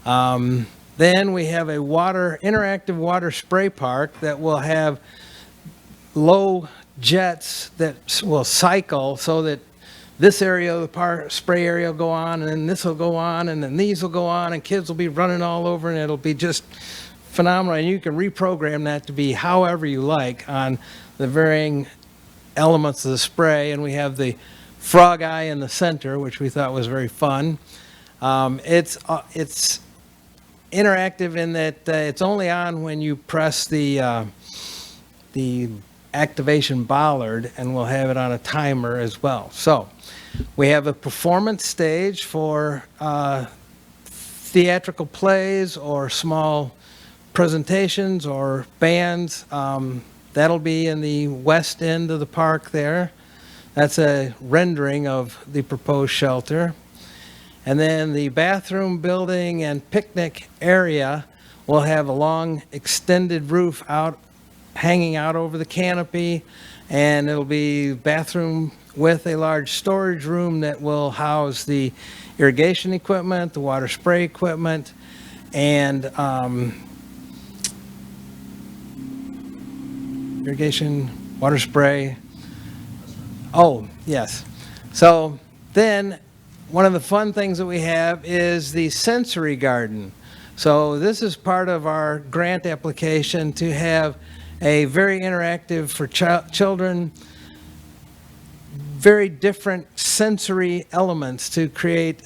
Then we have a interactive water spray park that will have low jets that will cycle so that this area of the spray area will go on, and then this will go on, and then these will go on, and kids will be running all over, and it'll be just phenomenal. And you can reprogram that to be however you like on the varying elements of the spray. And we have the frog eye in the center, which we thought was very fun. It's interactive in that it's only on when you press the activation bollard, and we'll have it on a timer as well. So we have a performance stage for theatrical plays or small presentations or bands. That'll be in the west end of the park there. That's a rendering of the proposed shelter. And then the bathroom building and picnic area will have a long extended roof out hanging out over the canopy, and it'll be bathroom with a large storage room that will house the irrigation equipment, the water spray equipment, and irrigation, water spray. Oh, yes. So then, one of the fun things that we have is the sensory garden. So this is part of our grant application to have a very interactive for children, very different sensory elements to create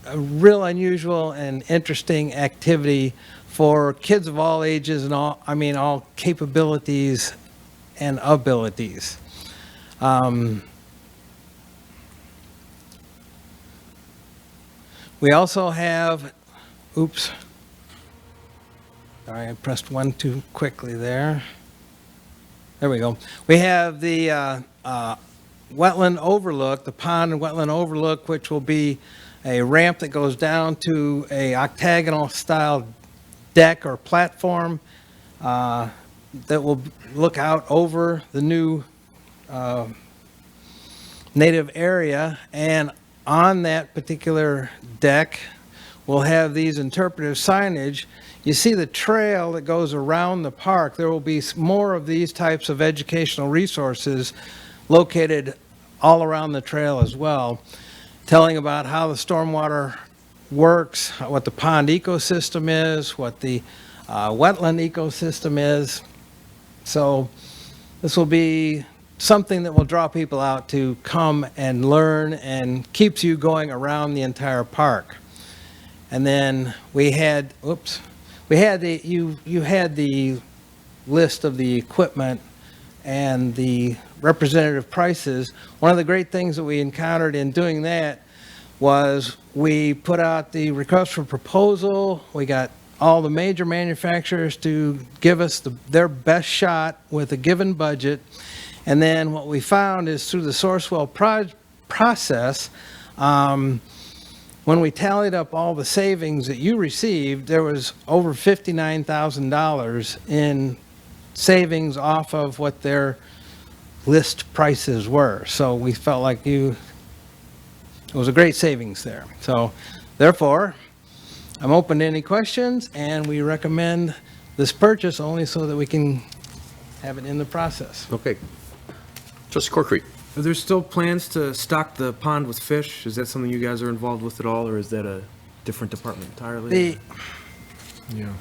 a real unusual and interesting activity for kids of all ages and all capabilities and abilities. We also have, oops, sorry, I pressed one too quickly there. There we go. We have the wetland overlook, the pond and wetland overlook, which will be a ramp that goes down to a octagonal style deck or platform that will look out over the new native area, and on that particular deck we'll have these interpretive signage. You see the trail that goes around the park. There will be more of these types of educational resources located all around the trail as well, telling about how the stormwater works, what the pond ecosystem is, what the wetland ecosystem is. So this will be something that will draw people out to come and learn and keeps you going around the entire park. And then we had, you had the list of the equipment and the representative prices. One of the great things that we encountered in doing that was we put out the request for proposal. We got all the major manufacturers to give us their best shot with a given budget. And then what we found is through the Sourcewell process, when we tallied up all the savings that you received, there was over $59,000 in savings off of what their list prices were. So we felt like it was a great savings there. So therefore, I'm open to any questions, and we recommend this purchase only so that we can have it in the process. Okay. Trustee Corkery. Are there still plans to stock the pond with fish? Is that something you guys are involved with at all, or is that a different department entirely? Yeah.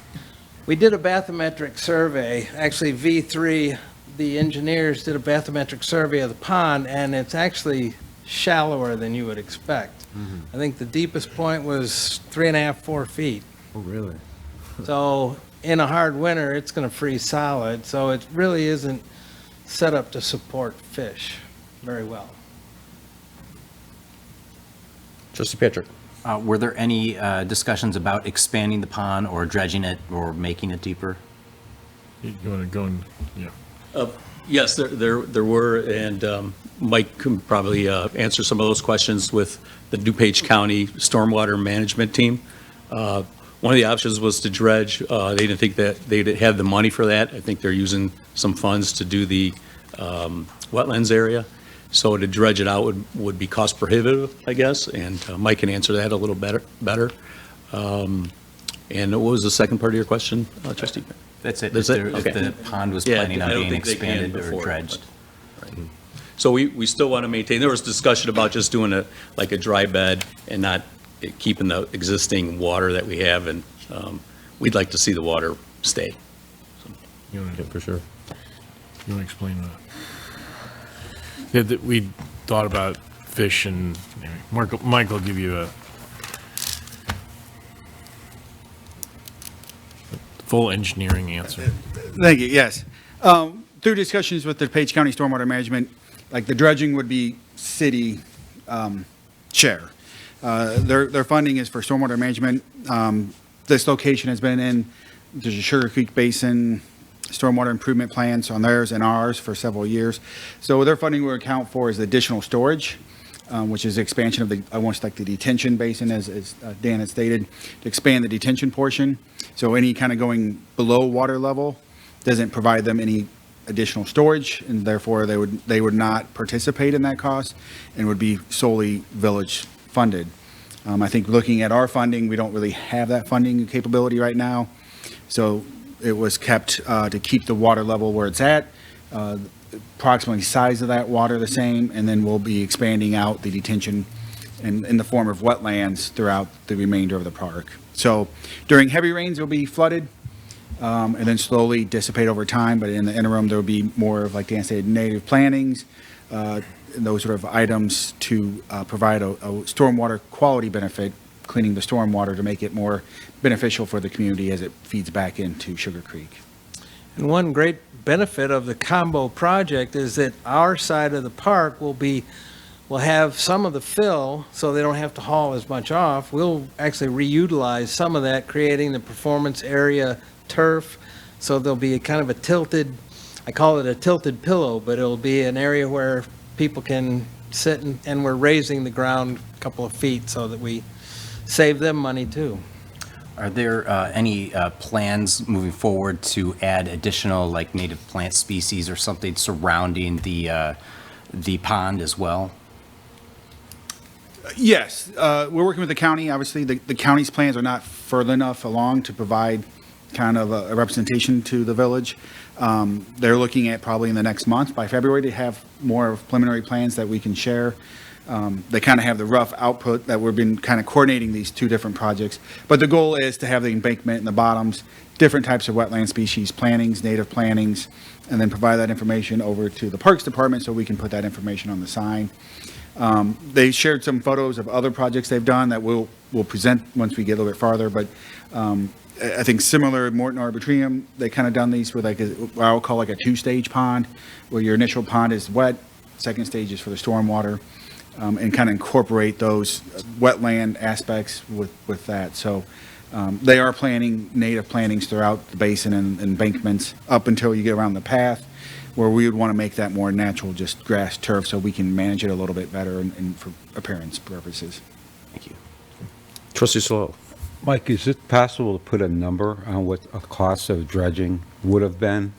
We did a bathymetric survey, actually V3, the engineers did a bathymetric survey of the pond, and it's actually shallower than you would expect. I think the deepest point was 3.5, 4 feet. Oh, really? So in a hard winter, it's going to freeze solid, so it really isn't set up to support fish very well. Trustee Patrick. Were there any discussions about expanding the pond or dredging it or making it deeper? You want to go and, yeah. Yes, there were, and Mike can probably answer some of those questions with the DuPage County Stormwater Management Team. One of the options was to dredge. They didn't think that they'd have the money for that. I think they're using some funds to do the wetlands area. So to dredge it out would be cost prohibitive, I guess, and Mike can answer that a little better. And what was the second part of your question, Trustee? That's it. That's If it? if Okay. the pond was Yeah, planning on I don't being think they can expanded or before, dredged. but- right. So we still want to maintain, there was discussion about just doing like a dry bed and not keeping the existing water that we have, and we'd like to see the water stay. You want to, for sure. You want to explain that? Yeah, that we thought about fish, and Mike will give you a full engineering answer. Thank you, yes. Through discussions with the DuPage County Stormwater Management, like the dredging would be city share. Their funding is for stormwater management. This location has been in, there's a Sugar Creek Basin stormwater improvement plans on theirs and ours for several years. So their funding will account for is additional storage, which is expansion of the, almost like the detention basin, as Dan had stated, to expand the detention portion. So any kind of going below water level doesn't provide them any additional storage, and therefore they would not participate in that cost and would be solely village funded. I think looking at our funding, we don't really have that funding capability right now. So it was kept to keep the water level where it's at, approximately size of that water the same, and then we'll be expanding out the detention in the form of wetlands throughout the remainder of the park. So during heavy rains, it'll be flooded and then slowly dissipate over time. But in the interim, there will be more of, like Dan said, native plantings, those sort of items to provide a stormwater quality benefit, cleaning the stormwater to make it more beneficial for the community as it feeds back into Sugar Creek. And one great benefit of the combo project is that our side of the park will have some of the fill, so they don't have to haul as much off. We'll actually reutilize some of that, creating the performance area turf. So there'll be a kind of a tilted, I call it a tilted pillow, but it'll be an area where people can sit and we're raising the ground a couple of feet so that we save them money too. Are there any plans moving forward to add additional like native plant species or something surrounding the pond as well? Yes, we're working with the county. Obviously, the county's plans are not further enough along to provide kind of a representation to the village. They're looking at probably in the next month, by February, to have more preliminary plans that we can share. They kind of have the rough output that we've been kind of coordinating these two different projects. But the goal is to have the embankment in the bottoms, different types of wetland species, plantings, native plantings, and then provide that information over to the Parks Department so we can put that information on the sign. They shared some photos of other projects they've done that we'll present once we get a little bit farther. But I think similar, Morton Arbitrium, they kind of done these with like what I would call like a two-stage pond, where your initial pond is wet, second stage is for the stormwater, and kind of incorporate those wetland aspects with that. So they are planning native plantings throughout the basin and embankments up until you get around the path, where we would want to make that more natural, just grass turf, so we can manage it a little bit better and for appearance purposes. Thank you. Trustee Slow. Mike, is it possible to put a number on what a cost of dredging would have been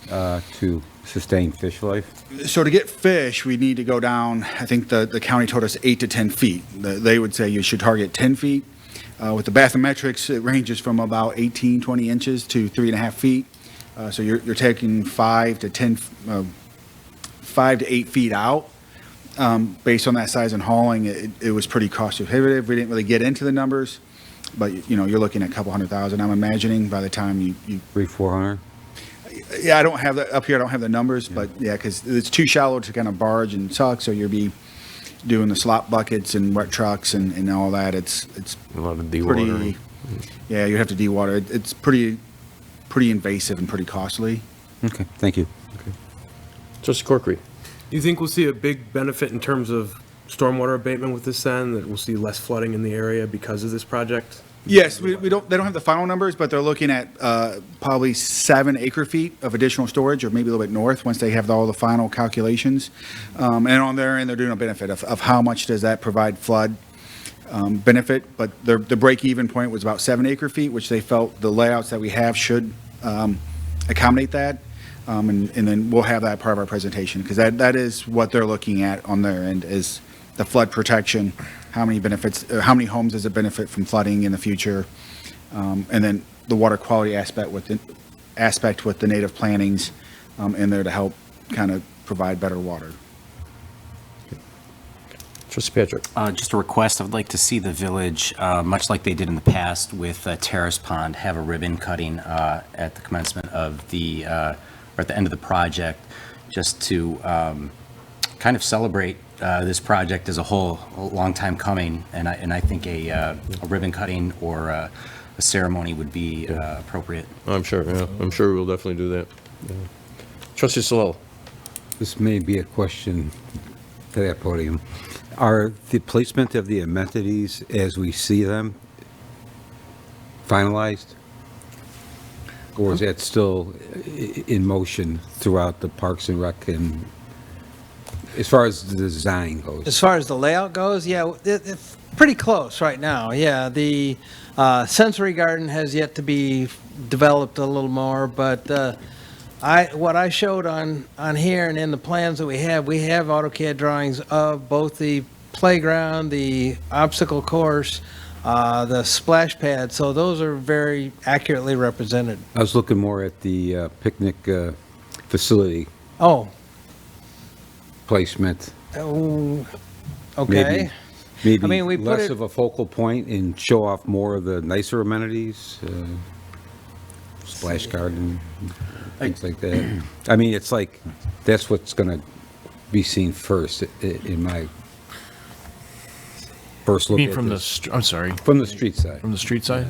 to sustain fish life? So to get fish, we need to go down, I think the county told us 8 to 10 feet. They would say you should target 10 feet. With the bathymetrics, it ranges from about 18, 20 inches to 3.5 feet. So you're taking 5 to 8 feet out. Based on that size and hauling, it was pretty cost prohibitive. We didn't really get into the numbers, but you're looking at a couple $100,000. I'm imagining by the time you 300-400. Yeah, I don't have that up here. I don't have the numbers, but yeah, because it's too shallow to kind of barge and suck. So you'll be doing the slop buckets and wet trucks and all that. It's a lot of dewatering. Pretty, yeah, you have to dewater. It's pretty invasive and pretty costly. Okay, thank you. Okay. Trustee Corkery. Do you think we'll see a big benefit in terms of stormwater abatement with this then, that we'll see less flooding in the area because of this project? Yes, they don't have the final numbers, but they're looking at probably 7 acre-feet of additional storage, or maybe a little bit north, once they have all the final calculations. And on their end, they're doing a benefit of how much does that provide flood benefit. But the break-even point was about 7 acre-feet, which they felt the layouts that we have should accommodate that. And then we'll have that part of our presentation, because that is what they're looking at on their end, is the flood protection, how many homes does it benefit from flooding in the future, and then the water quality aspect with the native plantings in there to help kind of provide better water. Trustee Patrick. Just a request, I would like to see the village, much like they did in the past with Terrace Pond, have a ribbon cutting at the commencement of the, or at the end of the project, just to kind of celebrate this project as a whole, a long time coming, and I think a ribbon cutting or a ceremony would be appropriate. I'm sure, yeah. I'm sure we'll definitely do that. Yeah. Trustee Solel. This may be a question to that podium. Are the placement of the amenities as we see them finalized? Or is that still in motion throughout the Parks and Rec, and as far as the design goes? As far as the layout goes, yeah, it's pretty close right now. Yeah, the sensory garden has yet to be developed a little more, but what I showed on here and in the plans that we have AutoCAD drawings of both the playground, the obstacle course, the splash pad, so those are very accurately represented. I was looking more at the picnic facility Oh, placement. oh, okay. Maybe I mean, we put less it- of a focal point and show off more of the nicer amenities, splash garden, things like that. I mean, it's like, that's what's going to be seen first in my first You look mean at from this. I'm sorry. From the street side. From the street side?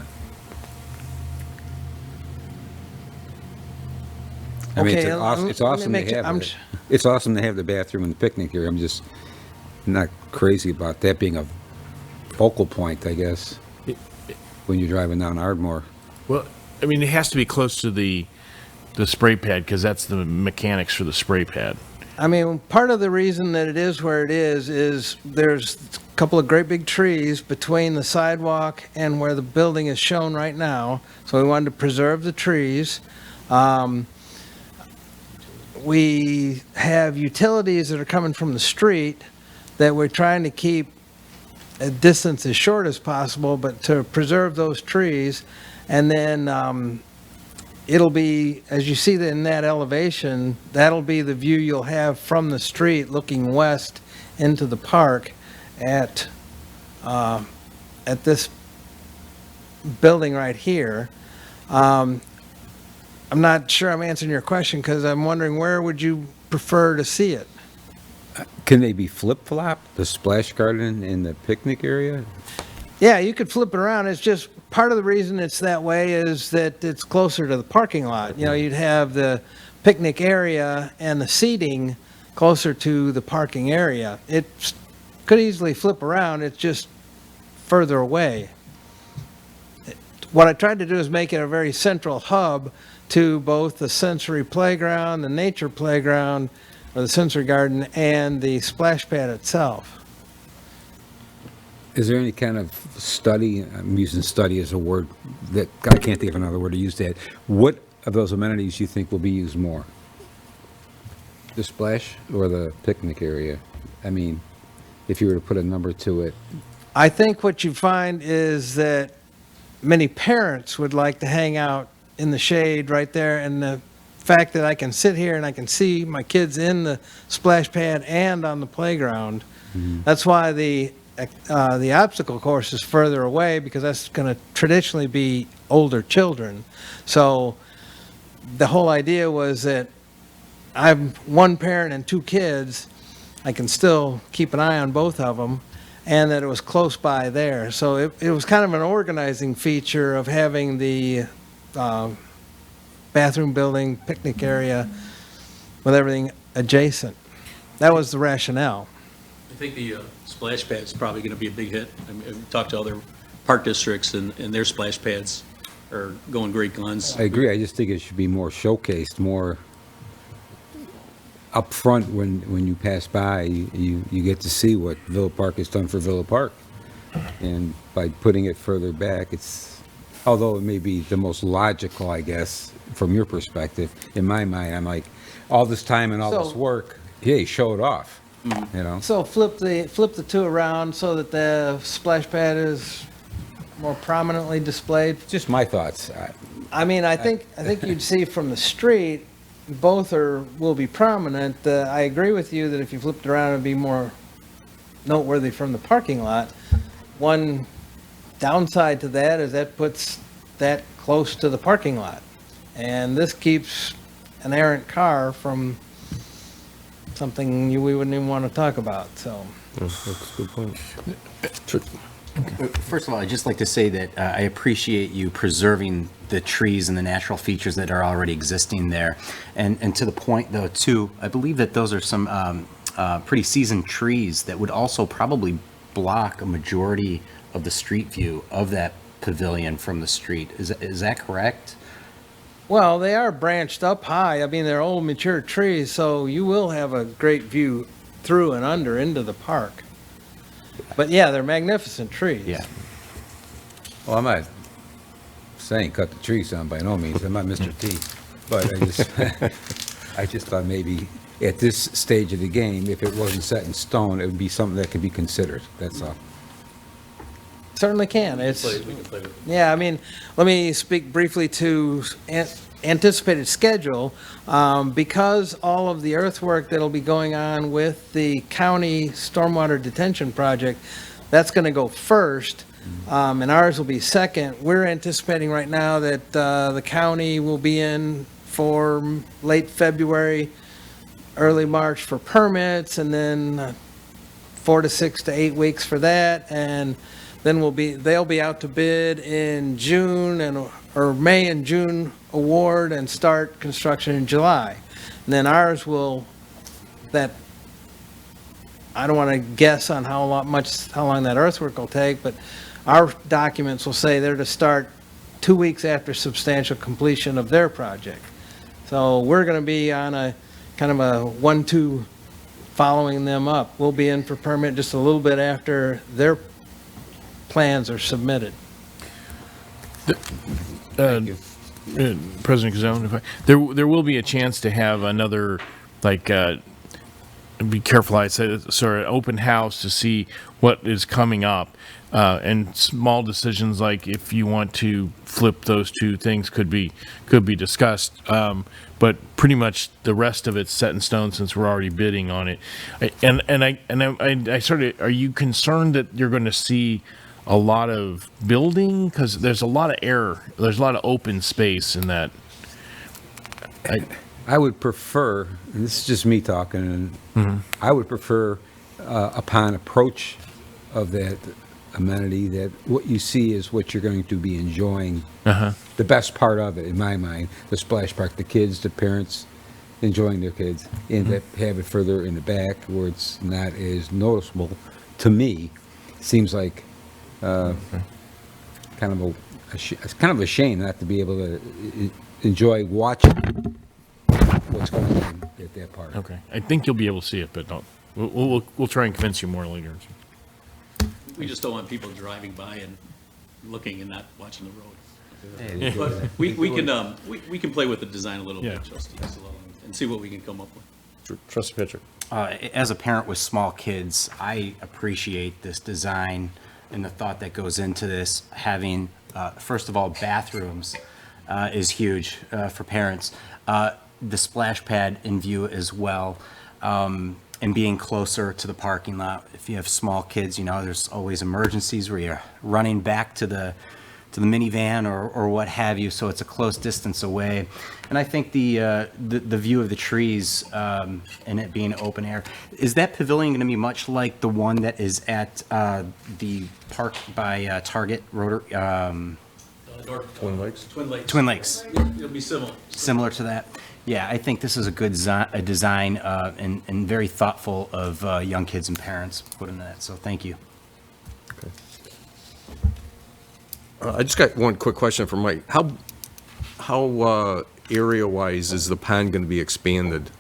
I mean, Okay, it's let me awesome make to it- have it. It's awesome to have the bathroom and the picnic area. I'm just not crazy about that being a focal point, I guess, when you're driving down Ardmore. Well, I mean, it has to be close to the spray pad because that's the mechanics for the spray pad. I mean, part of the reason that it is where it is there's a couple of great big trees between the sidewalk and where the building is shown right now, so we wanted to preserve the trees. We have utilities that are coming from the street that we're trying to keep a distance as short as possible, but to preserve those trees. And then it'll be, as you see in that elevation, that'll be the view you'll have from the street looking west into the park at this building right here. I'm not sure I'm answering your question because I'm wondering where would you prefer to see it? Can they be flip-flopped, the splash garden and the picnic area? Yeah, you could flip it around. It's just part of the reason it's that way is that it's closer to the parking lot. You know, you'd have the picnic area and the seating closer to the parking area. It could easily flip around. It's just further away. What I tried to do is make it a very central hub to both the sensory playground, the nature playground, or the sensory garden, and the splash pad itself. Is there any kind of study, I'm using study as a word that, I can't think of another word to use that. What of those amenities you think will be used more? The splash or the picnic area? I mean, if you were to put a number to it. I think what you find is that many parents would like to hang out in the shade right there, and the fact that I can sit here and I can see my kids in the splash pad and on the playground. That's why the obstacle course is further away, because that's going to traditionally be older children. So the whole idea was that I'm one parent and two kids, I can still keep an eye on both of them, and that it was close by there. So it was kind of an organizing feature of having the bathroom building, picnic area, with everything adjacent. That was the rationale. I think the splash pad's probably going to be a big hit. I mean, I've talked to other park districts, and their splash pads are going great guns. I agree, I just think it should be more showcased, more up front when you pass by, you get to see what Villa Park has done for Villa Park. And by putting it further back, it's, although it may be the most logical, I guess, from your perspective, in my mind, I'm like, all this time and all this So- work, hey, show it off, you know? So flip the two around so that the splash pad is more prominently displayed. Just my thoughts. I mean, I think you'd see from the street, both will be prominent. I agree with you that if you flipped around, it'd be more noteworthy from the parking lot. One downside to that is that puts that close to the parking lot. And this keeps an errant car from something we wouldn't even want to talk about, so. That's a good point. First of all, I'd just like to say that I appreciate you preserving the trees and the natural features that are already existing there. And to the point, though, too, I believe that those are some pretty seasoned trees that would also probably block a majority of the street view of that pavilion from the street. Is that correct? Well, they are branched up high. I mean, they're old, mature trees, so you will have a great view through and under into the park. But yeah, they're magnificent trees. Yeah. Well, I'm not saying cut the trees down by no means. I'm not Mr. T. But I just thought maybe at this stage of the game, if it wasn't set in stone, it would be something that could be considered. That's all. Certainly can. It's, We can play with it. yeah, I mean, let me speak briefly to anticipated schedule. Because all of the earthwork that'll be going on with the county stormwater detention project, that's going to go first, and ours will be second. We're anticipating right now that the county will be in for late February, early March for permits, and then 4 to 6 to 8 weeks for that, and then they'll be out to bid in June or May and June award and start construction in July. And then ours will, I don't want to guess on how long that earthwork will take, but our documents will say they're to start 2 weeks after substantial completion of their project. So we're going to be on a kind of a 1-2 following them up. We'll be in for permit just a little bit after their plans are submitted. President Kazone, there will be a chance to have another, like, be careful, I say, sorry, open house to see what is coming up. And small decisions like if you want to flip those two things could be discussed. But pretty much the rest of it's set in stone since we're already bidding on it. I sort of, are you concerned that you're going to see a lot of building? Because there's a lot of air, there's a lot of open space in that. I would prefer, and this is just me talking, and I would prefer upon approach of that amenity that what you see is what you're going to be enjoying. The best part of it, in my mind, the splash park, the kids, the parents enjoying their kids, and to have it further in the back where it's not as noticeable. To me, seems like kind of a shame not to be able to enjoy watching what's going on at that park. Okay, I think you'll be able to see it, but don't. We'll try and convince you more later. We just don't want people driving by and looking and not watching the road. Yeah. But we can play with the design a little Yeah. bit, trustees, and see what we can come up with. Trustee Pitcher. As a parent with small kids, I appreciate this design and the thought that goes into this. Having, first of all, bathrooms is huge for parents. The splash pad in view as well, and being closer to the parking lot. If you have small kids, you know, there's always emergencies where you're running back to the minivan or what have you, so it's a close distance away. And I think the view of the trees and it being open air, is that pavilion going to be much like the one that is at the park by Target Rotary? Twin Lakes. Twin Lakes. It'll be similar. Similar to that. Yeah, I think this is a good design and very thoughtful of young kids and parents put into that. So thank you. I just got one quick question for Mike. How area-wise is the pond going to be expanded?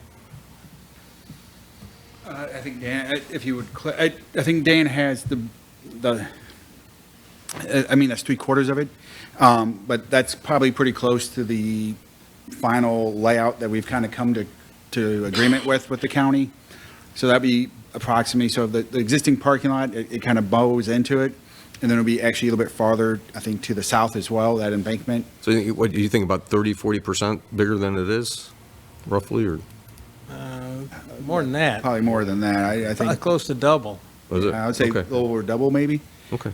I think Dan, if you would, I think Dan has I mean, that's 3/4 of it. But that's probably pretty close to the final layout that we've kind of come to agreement with the county. So that'd be approximately, so the existing parking lot, it kind of bows into it. And then it'll be actually a little bit farther, I think, to the south as well, that embankment. So what do you think, about 30-40% bigger than it is, roughly, or? More than that. Probably more than that, I think. Close to double. Was it? I would say a Okay. little over double, maybe. Okay.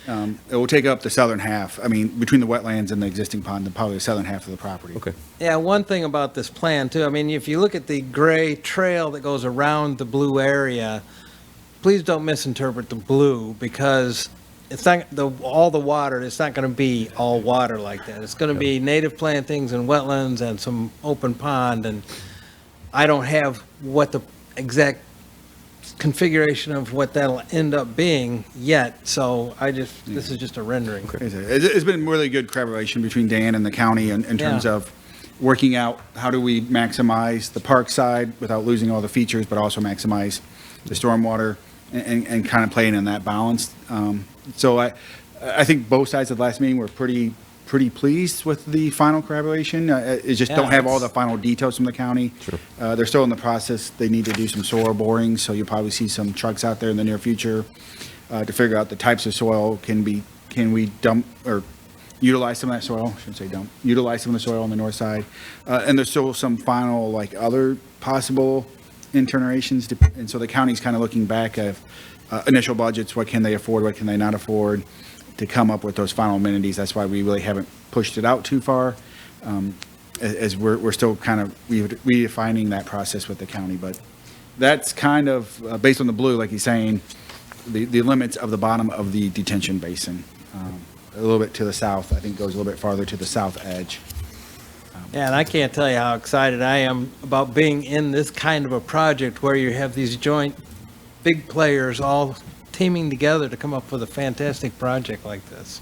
It will take up the southern half. I mean, between the wetlands and the existing pond, probably the southern half of the property. Okay. Yeah, one thing about this plan too, I mean, if you look at the gray trail that goes around the blue area, please don't misinterpret the blue, because it's not, all the water, it's not going to be all water like that. It's going to be native plantings and wetlands and some open pond, and I don't have what the exact configuration of what that'll end up being yet, so this is just a rendering. It's been really good collaboration between Dan and the county in terms of working out how do we maximize the park side without losing all the features, but also maximize the stormwater and kind of playing in that balance. So I think both sides of the last meeting were pretty pretty pleased with the final collaboration. It just don't have all the final details from the county. They're still in the process. They need to do some soil boring, so you'll probably see some trucks out there in the near future to figure out the types of soil. Can we dump or utilize some of that soil? I shouldn't say dump. Utilize some of the soil on the north side. And there's still some final, like, other possible internations. And so the county's kind of looking back at initial budgets. What can they afford? What can they not afford? To come up with those final amenities. That's why we really haven't pushed it out too far, as we're still kind of redefining that process with the county. But that's kind of, based on the blue, like he's saying, the limits of the bottom of the detention basin. A little bit to the south, I think goes a little bit farther to the south edge. Yeah, and I can't tell you how excited I am about being in this kind of a project where you have these joint big players all teaming together to come up with a fantastic project like this.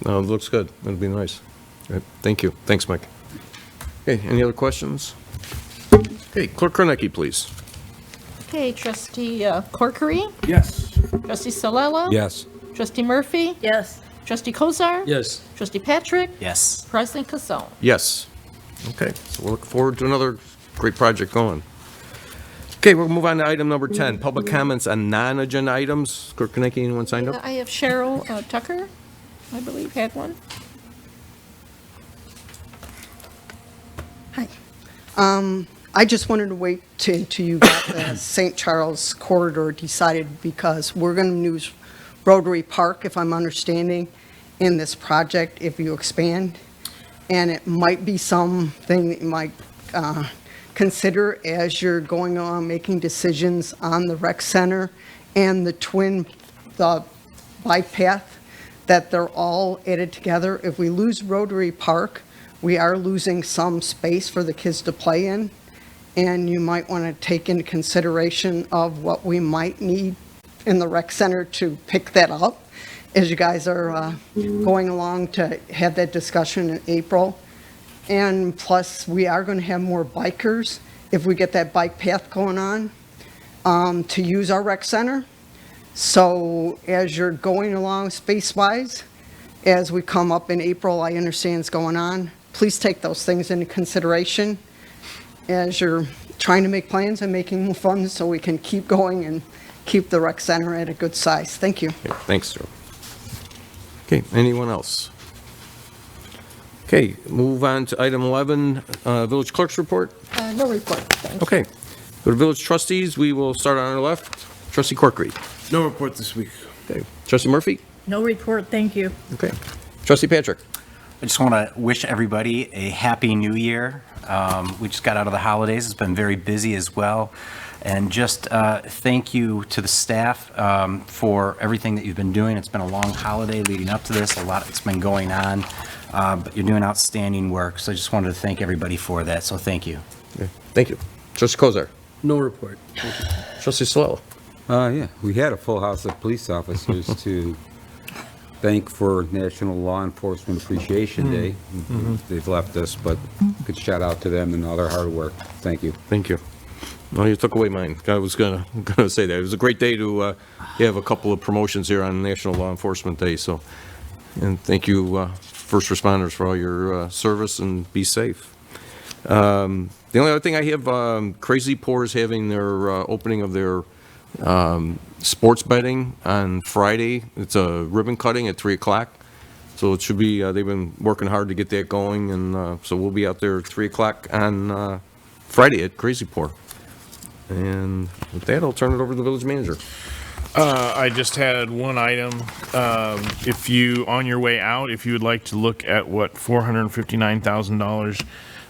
No, it looks good. It'll be nice. All right, thank you. Thanks, Mike. Okay, any other questions? Okay, Clerk Kornecki, please. Okay, Trustee Corkery? Yes. Trustee Solella? Yes. Trustee Murphy? Yes. Trustee Kozar? Yes. Trustee Patrick? Yes. President Casson? Yes. Okay, so we'll look forward to another great project going. Okay, we'll move on to item number 10, public comments on non-agenda items. Clerk Kornecki, anyone signed up? I have Cheryl Tucker, I believe, had one. Hi. I just wanted to wait till you got the St. Charles corridor decided, because we're going to use Rotary Park, if I'm understanding, in this project if you expand. And it might be something that you might consider as you're going on making decisions on the rec center and the bike path, that they're all added together. If we lose Rotary Park, we are losing some space for the kids to play in. And you might want to take into consideration of what we might need in the rec center to pick that up as you guys are going along to have that discussion in April. And plus, we are going to have more bikers if we get that bike path going on to use our rec center. So as you're going along space-wise, as we come up in April, I understand is going on, please take those things into consideration as you're trying to make plans and making more funds so we can keep going and keep the rec center at a good size. Thank you. Okay, thanks, Joe. Okay, anyone else? Okay, move on to item 11, Village Clerk's report. No report, thanks. Okay, go to Village Trustees. We will start on our left. Trustee Corkery. No report this week. Okay, Trustee Murphy. No report, thank you. Okay, Trustee Patrick. I just want to wish everybody a happy new year. We just got out of the holidays. It's been very busy as well. And just thank you to the staff for everything that you've been doing. It's been a long holiday leading up to this. A lot that's been going on. But you're doing outstanding work. So I just wanted to thank everybody for that. So thank you. Okay, thank you. Trustee Kozar. No report. Thank you. Trustee Solella. Yeah, we had a full house of police officers to thank for National Law Enforcement Appreciation Day. They've left us, but good shout out to them and all their hard work. Thank you. Thank you. Well, you took away mine. I was gonna say that. It was a great day to have a couple of promotions here on National Law Enforcement Day, so, and thank you, first responders, for all your service, and be safe. The only other thing I have, Crazy Pour is having their opening of their sports betting on Friday. It's a ribbon cutting at 3 o'clock. So it should be, they've been working hard to get that going, and so we'll be out there at 3 o'clock on Friday at Crazy Pour. And with that, I'll turn it over to the village manager. I just had one item. If you, on your way out, if you would like to look at what $459,000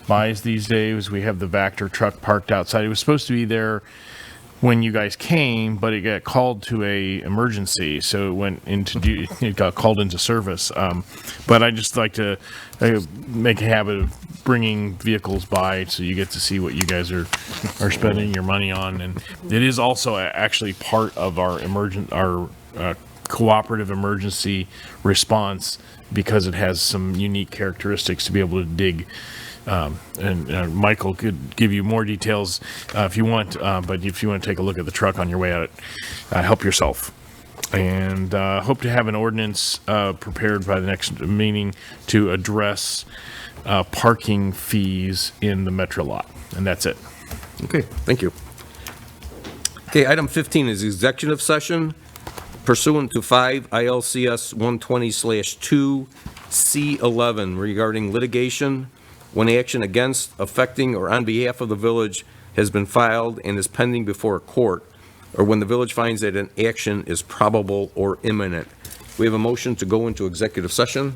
buys these days, we have the Vector truck parked outside. It was supposed to be there when you guys came, but it got called to a emergency, so it went into it got called into service. But I just like to make a habit of bringing vehicles by, so you get to see what you guys are spending your money on, and it is also actually part of our cooperative emergency response, because it has some unique characteristics to be able to dig. And Michael could give you more details if you want, but if you want to take a look at the truck on your way out, help yourself. And hope to have an ordinance prepared by the next meeting to address parking fees in the Metro lot. And that's it. Okay, thank you. Okay, item 15 is executive session pursuant to 5 ILCS 120/2C11 regarding litigation when action against, affecting, or on behalf of the village has been filed and is pending before a court, or when the village finds that an action is probable or imminent. We have a motion to go into executive session.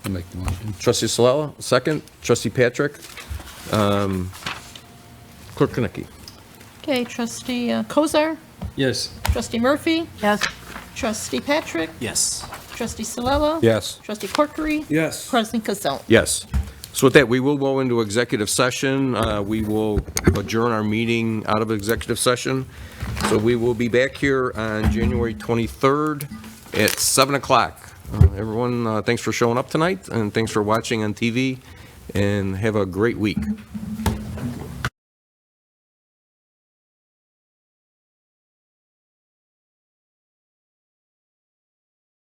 I'll make the motion. Trustee Solella, second. Trustee Patrick. Clerk Konecki. Okay, trustee Kozar, Yes. trustee Murphy, Yes. trustee Patrick, Yes. trustee Salella. Yes. Trustee Corkery. Yes. President Kazone. Yes. So with that, we will go into executive session. We will adjourn our meeting out of executive session. So we will be back here on January 23rd at 7 o'clock. Everyone, thanks for showing up tonight, and thanks for watching on TV, and have a great week.